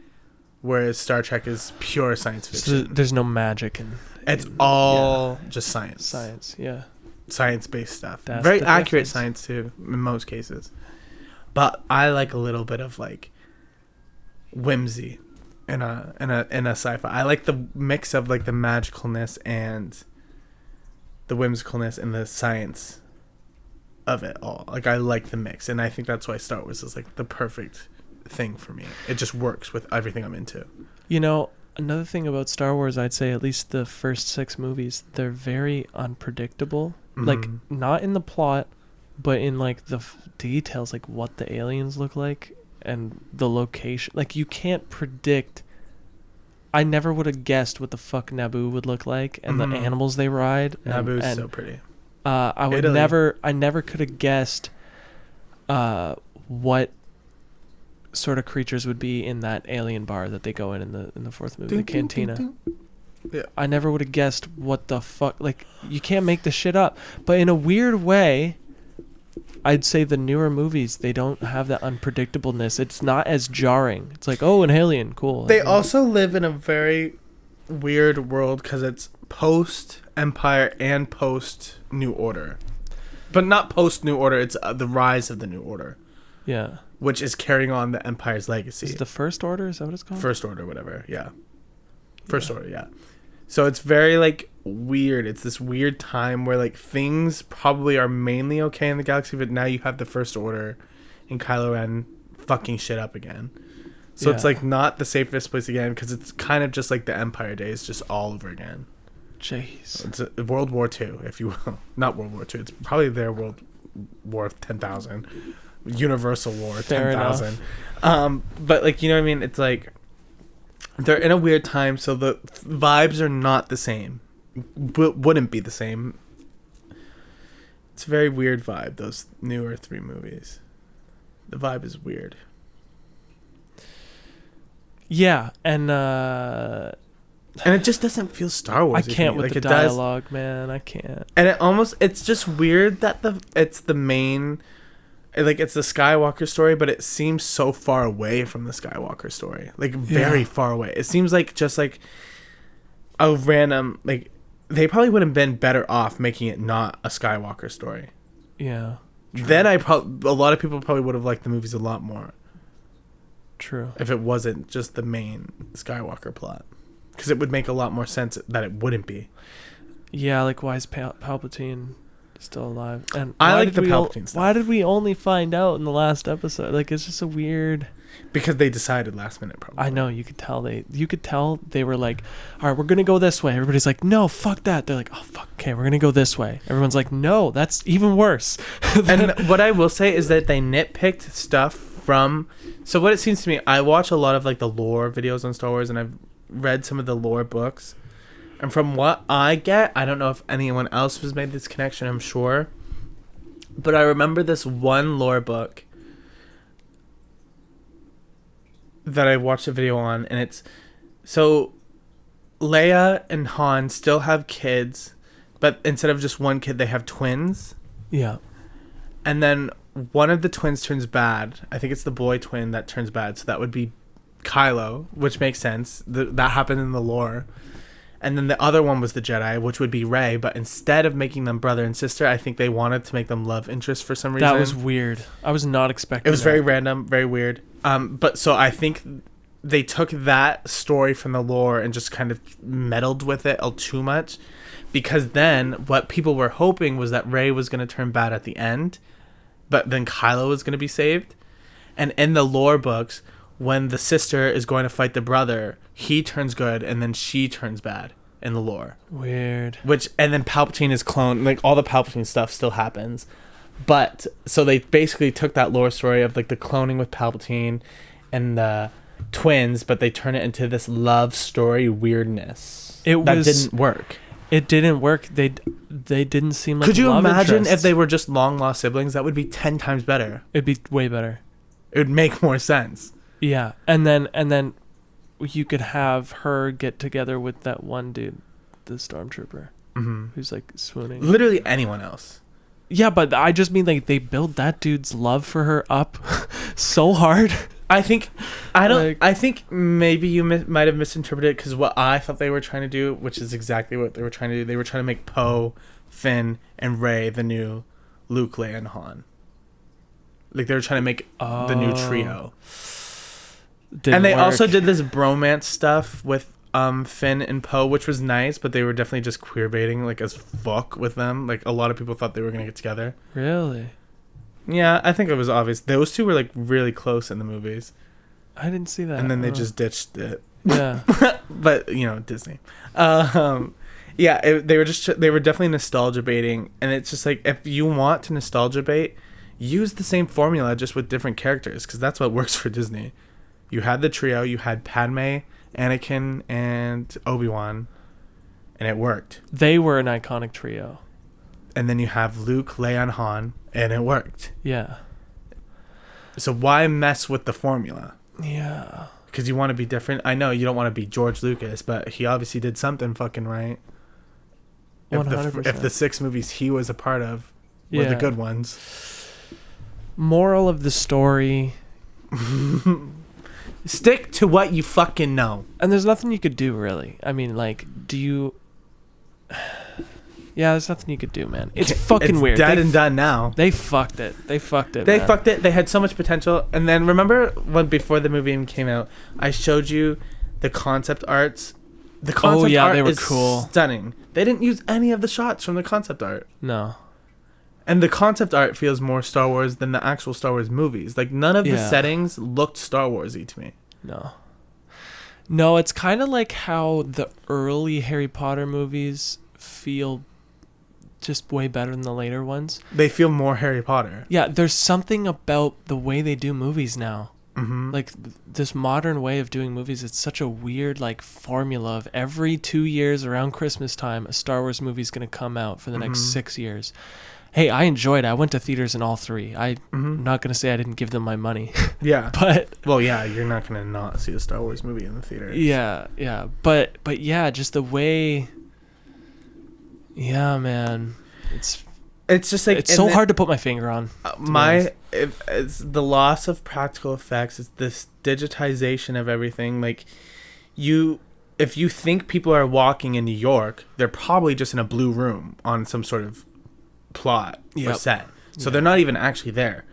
whereas Star Trek is pure science fiction. So there's no magic and it's all just science. Science, yeah. Science-based stuff. That's very accurate science too in most cases. But I like a little bit of like whimsy in a sci-fi. I like the mix of like the magicalness and the whimsicalness and the science of it all. Like I like the mix, and I think that's why Star Wars is like the perfect thing for me. It just works with everything I'm into. You know, another thing about Star Wars, I'd say at least the first 6 movies, they're very unpredictable. Mm-hmm. Like, not in the plot, but in, like, the details, like what the aliens look like and the location. Like, you can't predict. I never would have guessed what the fuck Naboo would look like and the animals they ride. Naboo's so pretty. I never could have guessed what sort of creatures would be in that alien bar that they go in the 4th movie, the cantina. Yeah. I never would have guessed what the fuck. Like, you can't make this shit up. But in a weird way, I'd say the newer movies, they don't have that unpredictableness. It's not as jarring. It's like, oh, an alien, cool. They also live in a very weird world because it's post-Empire and post-New Order. But not post-New Order, it's the rise of the New Order. Yeah. Which is carrying on the Empire's legacy. Is it the First Order? Is that what it's called? First Order, whatever, yeah. First Order, yeah. So it's very, like, weird. It's this weird time where, like, things probably are mainly okay in the galaxy, but now you have the First Order and Kylo Ren fucking shit up again. So it's, like, not the safest place again because it's kind of just like the Empire days, just all over again. Jeez. It's World War II, if you will. Not World War II. It's probably their World War 10,000. Universal War 10,000. But, like, you know what I mean? It's, like, they're in a weird time, so the vibes are not the same. Wouldn't be the same. It's a very weird vibe, those newer 3 movies. The vibe is weird. Yeah, and it just doesn't feel Star Wars. I can't with the dialogue, man. I can't. And it's just weird that it's the main, like, it's the Skywalker story, but it seems so far away from the Skywalker story, like very far away. It seems like just like a random, like, they probably would have been better off making it not a Skywalker story. Yeah. True. Then a lot of people probably would have liked the movies a lot more. True. If it wasn't just the main Skywalker plot, because it would make a lot more sense that it wouldn't be. Yeah, like, why is Palpatine still alive? And I like the Palpatine stuff. Why did we only find out in the last episode? Like, it's just a weird. Because they decided last minute, probably. I know, you could tell they were like, all right, we're gonna go this way. Everybody's like, no, fuck that. They're like, oh fuck, okay, we're gonna go this way. Everyone's like, no, that's even worse. And what I will say is that they nitpicked stuff from. So what it seems to me, I watch a lot of, like, the lore videos on Star Wars, and I've read some of the lore books, and from what I get, I don't know if anyone else has made this connection, I'm sure, but I remember this one lore book that I watched a video on, and it's, so Leia and Han still have kids, but instead of just one kid, they have twins. Yeah. And then one of the twins turns bad. I think it's the boy twin that turns bad, so that would be Kylo, which makes sense. That happened in the lore. And then the other one was the Jedi, which would be Rey, but instead of making them brother and sister, I think they wanted to make them love interest for some reason. That was weird. I was not expecting that. It was very random, very weird. But so I think they took that story from the lore and just kind of meddled with it too much, because then what people were hoping was that Rey was going to turn bad at the end, but then Kylo was going to be saved. And in the lore books, when the sister is going to fight the brother, he turns good and then she turns bad in the lore. Weird. And then Palpatine is cloned. Like, all the Palpatine stuff still happens. But so they basically took that lore story of, like, the cloning with Palpatine and the twins, but they turn it into this love story weirdness. That didn't work. It didn't work. They didn't seem like. Could you love imagine interests. if they were just long lost siblings? That would be 10 times better. It'd be way better. It would make more sense. Yeah, and then you could have her get together with that one dude, the stormtrooper, who's, like, swooning. Literally anyone else. Yeah, but I just mean, like, they build that dude's love for her up so hard. I think maybe you might have misinterpreted it, because what I thought they were trying to do, which is exactly what they were trying to do, they were trying to make Poe, Finn, and Rey the new Luke, Leia, and Han. Like, they were trying to make the new trio. And they also did this bromance stuff with Finn and Poe, which was nice, but they were definitely just queer baiting, like, as fuck with them. Like, a lot of people thought they were going to get together. Really? Yeah, I think it was obvious. Those two were, like, really close in the movies. I didn't see that. And then they just ditched it. Yeah. But Disney. They were definitely nostalgia baiting, and it's just like, if you want to nostalgia bait, use the same formula just with different characters, because that's what works for Disney. You had the trio, you had Padme, Anakin, and Obi-Wan, and it worked. They were an iconic trio. And then you have Luke, Leia, and Han, and it worked. Yeah. So why mess with the formula? Yeah. Because you want to be different. I know you don't want to be George Lucas, but he obviously did something fucking right. 100%. If the 6 movies he was a part of were the good ones. Moral of the story. Stick to what you fucking know. And there's nothing you could do, really. I mean, like, do you... Yeah, there's nothing you could do, man. It's fucking weird. Dead and done now. They fucked it. They fucked it. They had so much potential. And then remember when before the movie even came out, I showed you the concept arts. The concept art they were is cool. Stunning. They didn't use any of the shots from the concept art. No. And the concept art feels more Star Wars than the actual Star Wars movies. Like, none of the settings looked Star Wars-y to me. No, it's kind of like how the early Harry Potter movies feel just way better than the later ones. They feel more Harry Potter. Yeah, there's something about the way they do movies now. Mm-hmm. Like, this modern way of doing movies, it's such a weird, like, formula of every 2 years around Christmas time, a Star Wars movie is going to come out for the next 6 years. Hey, I enjoyed it. I went to theaters in all 3. I'm not going to say I didn't give them my money. Yeah. But... Well, yeah, you're not going to not see a Star Wars movie in the theaters. Yeah. But yeah, just the way... Yeah, man. It's just like... It's so hard to put my finger on. It's the loss of practical effects. It's this digitization of everything. Like, if you think people are walking in New York, they're probably just in a blue room on some sort of plot or set. So they're not even actually there,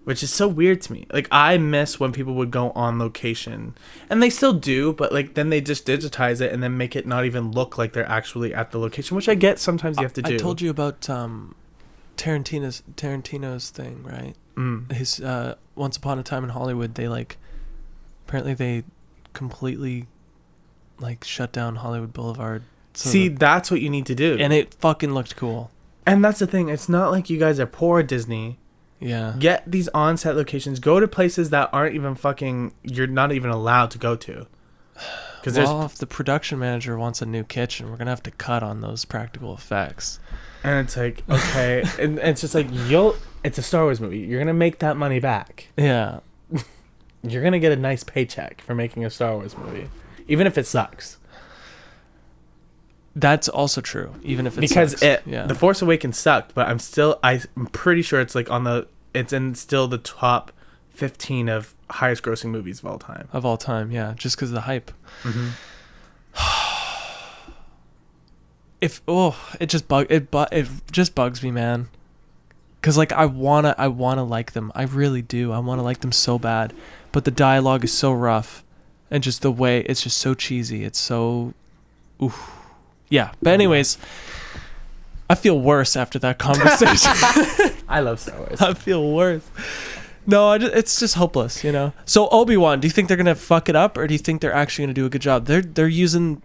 which is so weird to me. Like, I miss when people would go on location, and they still do, but like then they just digitize it and then make it not even look like they're actually at the location, which I get sometimes you have to do. I told you about Tarantino's thing, right? His Once Upon a Time in Hollywood, they apparently they completely shut down Hollywood Boulevard. See, that's what you need to do. And it fucking looked cool. And that's the thing. It's not like you guys are poor, Disney. Yeah. Get these on-set locations. Go to places that aren't even you're not even allowed to go to. Well, if the production manager wants a new kitchen, we're going to have to cut on those practical effects. And it's like, okay. And it's just like, it's a Star Wars movie. You're going to make that money back. Yeah. You're going to get a nice paycheck for making a Star Wars movie. Even if it sucks. That's also true, even if it because sucks. The Force Awakens sucked, but I'm pretty sure it's it's in still the top 15 of highest grossing movies of all time. Of all time, yeah, just because of the hype. Mm-hmm. It just bugs me, man. Cause I wanna like them. I really do. I wanna like them so bad, but the dialogue is so rough, and just the way it's just so cheesy. It's so, oof. Yeah, but anyways, I feel worse after that conversation. I love Star Wars. I feel worse. No, it's just hopeless, you know. So Obi-Wan, do you think they're gonna fuck it up, or do you think they're actually gonna do a good job? They're using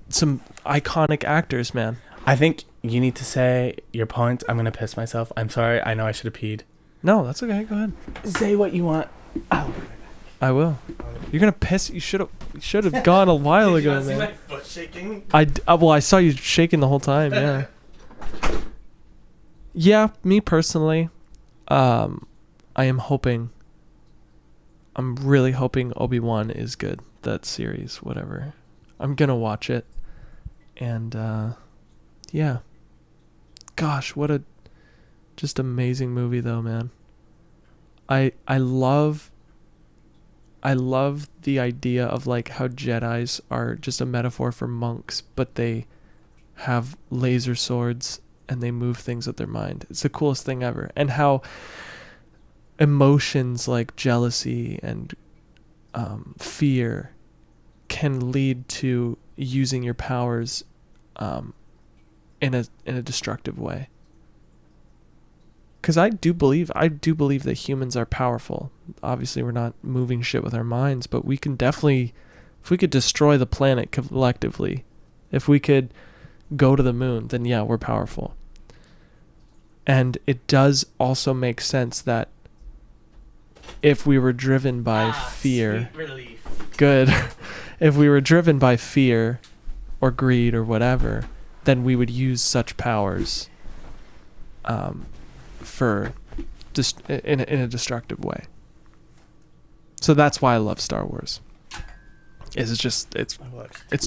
some iconic actors, man. I think you need to say your point. I'm gonna piss myself. I'm sorry. I know I should have peed. No, that's okay. Go ahead. Say what you want. Ow. I will. You're gonna piss. You should have gone a while ago, man. See my foot shaking? I saw you shaking the whole time. Yeah. Yeah, me personally, I am hoping. I'm really hoping Obi-Wan is good. That series, whatever. I'm gonna watch it, and yeah. Gosh, what a just amazing movie, though, man. I love the idea of how Jedis are just a metaphor for monks, but they have laser swords and they move things with their mind. It's the coolest thing ever. And how emotions like jealousy and fear can lead to using your powers in a destructive way. Because I do believe that humans are powerful. obviously we're not moving shit with our minds, but we can definitely, if we could destroy the planet collectively, if we could go to the moon, then yeah, we're powerful. And it does also make sense that if we were driven by fear, good, if we were driven by fear or greed or whatever, then we would use such powers for just in a destructive way. So that's why I love Star Wars. It's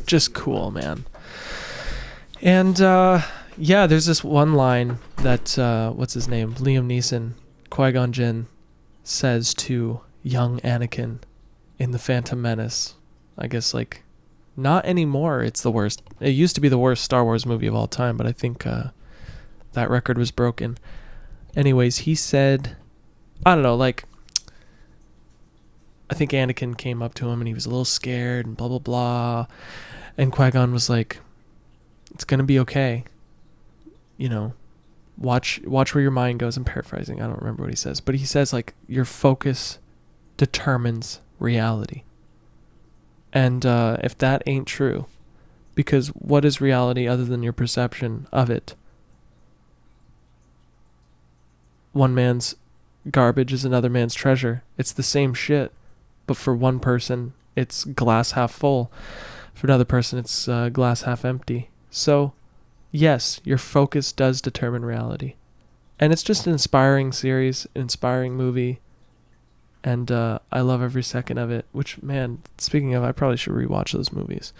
just cool, man. And yeah, there's this one line that what's his name, Liam Neeson, Qui-Gon Jinn, says to young Anakin in The Phantom Menace. I guess, like, not anymore. It's the worst. It used to be the worst Star Wars movie of all time, but I think that record was broken. Anyways, he said, I don't know, like, I think Anakin came up to him and he was a little scared and blah, blah, blah. And Qui-Gon was like, it's going to be okay. You know, watch where your mind goes. I'm paraphrasing. I don't remember what he says. But he says, like, your focus determines reality. And if that ain't true, because what is reality other than your perception of it? One man's garbage is another man's treasure. It's the same shit, but for one person, it's glass half full. For another person, it's glass half empty. So, yes, your focus does determine reality. And it's just an inspiring series, an inspiring movie. And I love every second of it. Which, man, speaking of, I probably should rewatch those movies.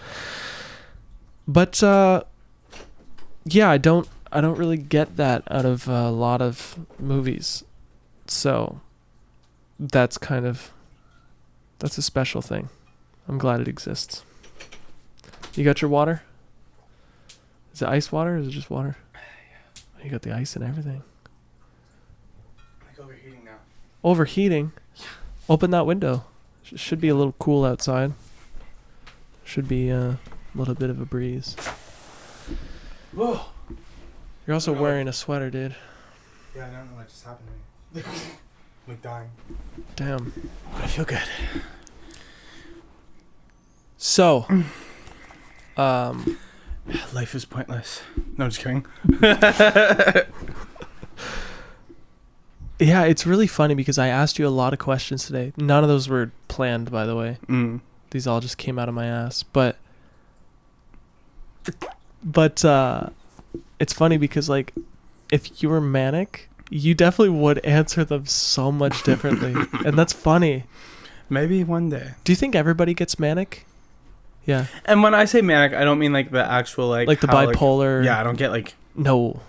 But yeah, I don't really get that out of a lot of movies. So that's a special thing. I'm glad it exists. You got your water? Is it ice water or is it just water? You got the ice and everything. Like overheating now. Overheating? Open that window. Should be a little cool outside. Should be a little bit of a breeze. Whoa. You're also wearing a sweater, dude. Yeah, I don't know what just happened to me. I'm like dying. Damn. I feel good. So, life is pointless. No, just kidding. yeah, it's really funny because I asked you a lot of questions today. None of those were planned, by the way. These all just came out of my ass. But it's funny because, like, if you were manic, you definitely would answer them so much differently. And that's funny. Maybe one day. Do you think everybody gets manic? Yeah. And when I say manic, I don't mean like the actual like the bipolar. Like, yeah, I don't get like No.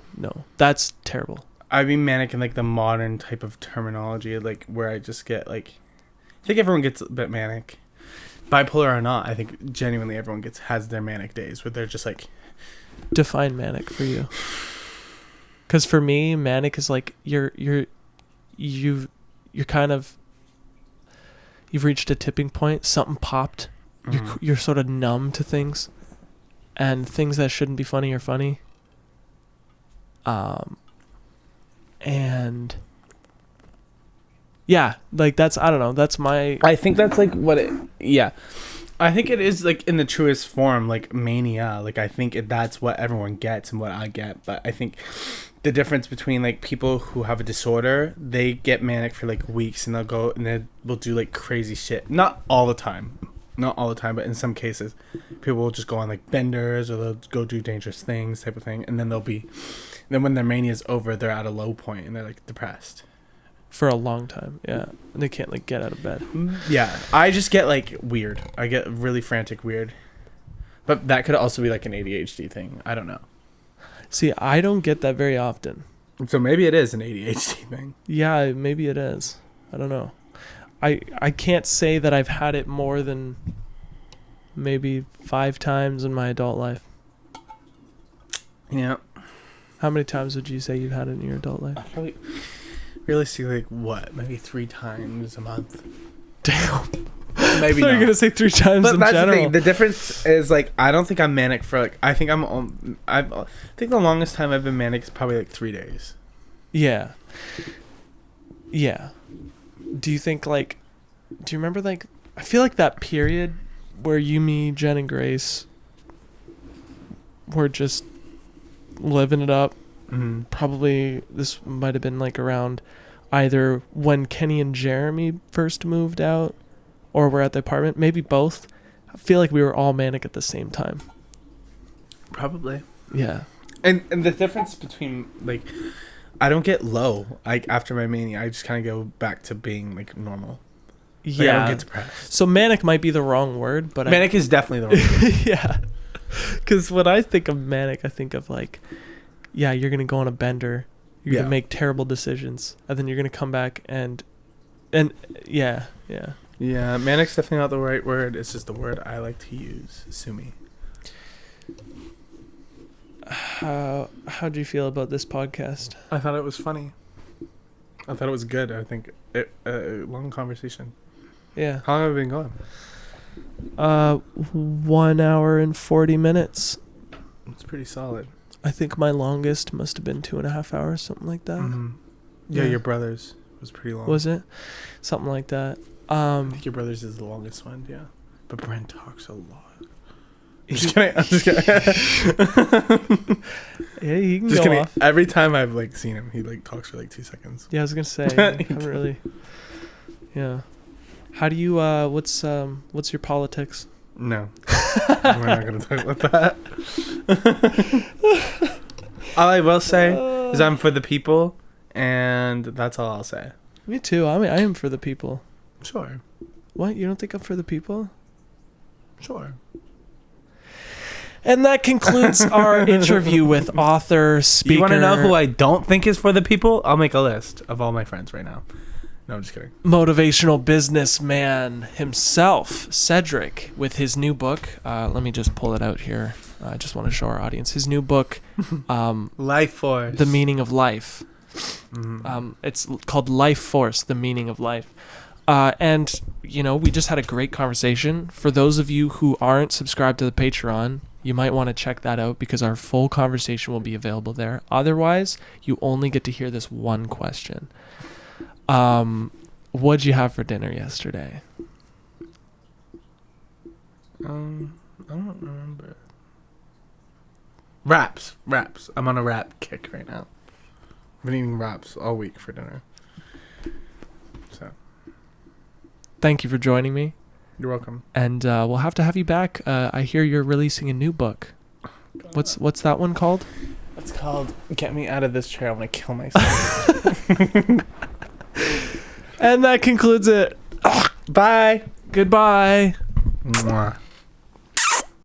That's terrible. I mean manic in like the modern type of terminology, like where I just get like I think everyone gets a bit manic. Bipolar or not, I think genuinely everyone has their manic days where they're just like define manic for you. Cuz for me, manic is like you're kind of you've reached a tipping point, something popped. You're sort of numb to things, and things that shouldn't be funny are funny. And yeah, like that's, I don't know, that's my... I think that's like what it... Yeah. I think it is like in the truest form, like mania. Like I think that's what everyone gets and what I get. But I think the difference between like people who have a disorder, they get manic for like weeks and they'll go and they will do like crazy shit. Not all the time, but in some cases, people will just go on like benders or they'll go do dangerous things type of thing. And then then when their mania is over, they're at a low point and they're like depressed. For a long time, yeah. And they can't like get out of bed. Yeah, I just get like weird. I get really frantic weird. But that could also be like an ADHD thing. I don't know. See, I don't get that very often. So maybe it is an ADHD thing. Yeah, maybe it is. I don't know. I can't say that I've had it more than maybe 5 times in my adult life. Yeah. How many times would you say you've had it in your adult life? I probably realistically, like what? Maybe 3 times a month. Damn. Maybe I thought you were gonna say 3 times but in that's general. The thing. The difference is like I don't think I'm manic for like I think the longest time I've been manic is probably like 3 days. Yeah. Yeah. do you think like, do you remember like, I feel like that period where you, me, Jen, and Grace were just living it up. Mm-hmm. Probably this might have been like around either when Kenny and Jeremy first moved out or were at the apartment, maybe both. I feel like we were all manic at the same time. Probably. Yeah. And the difference between like, I don't get low like after my mania. I just kind of go back to being like normal. Like, I don't get depressed. So manic might be the wrong word, but Manic is definitely the wrong word. Yeah. Because when I think of manic, I think of like, yeah, you're gonna go on a bender, you're gonna make terrible decisions, and then you're gonna come back and yeah. Yeah, manic's definitely not the right word. It's just the word I like to use. Sue me. How do you feel about this podcast? I thought it was funny. I thought it was good. I think it long conversation. Yeah. How long have we been going? 1 hour and 40 minutes. It's pretty solid. I think my longest must have been 2.5 hours, something like that. Mm-hmm. Yeah, your brother's was pretty long. Was it? Something like that. I think your brother's is the longest one, yeah. But Brent talks a lot. I'm just kidding. Yeah, he can just go kidding. off. Every time I've like seen him, he like talks for like 2 seconds. Yeah, I was gonna say. I haven't really. Yeah. How do you? What's your politics? No, we're not gonna talk about that. All I will say is I'm for the people, and that's all I'll say. Me too. I am for the people. Sure. What? You don't think I'm for the people? Sure. And that concludes our interview with author, speaker. You want to know who I don't think is for the people? I'll make a list of all my friends right now. No, I'm just kidding. Motivational businessman himself, Cedric, with his new book. Let me just pull it out here. I just want to show our audience his new book, Life Force. The Meaning of Life. Mm-hmm. It's called Life Force, The Meaning of Life. And, we just had a great conversation. For those of you who aren't subscribed to the Patreon, you might want to check that out because our full conversation will be available there. Otherwise, you only get to hear this one question. What'd you have for dinner yesterday? I don't remember. Wraps. I'm on a wrap kick right now. I've been eating wraps all week for dinner. So. Thank you for joining me. You're welcome. And we'll have to have you back. I hear you're releasing a new book. What's that one called? It's called Get Me Out of This Chair. I want to kill myself. And that concludes it. Bye. Goodbye. Mwah.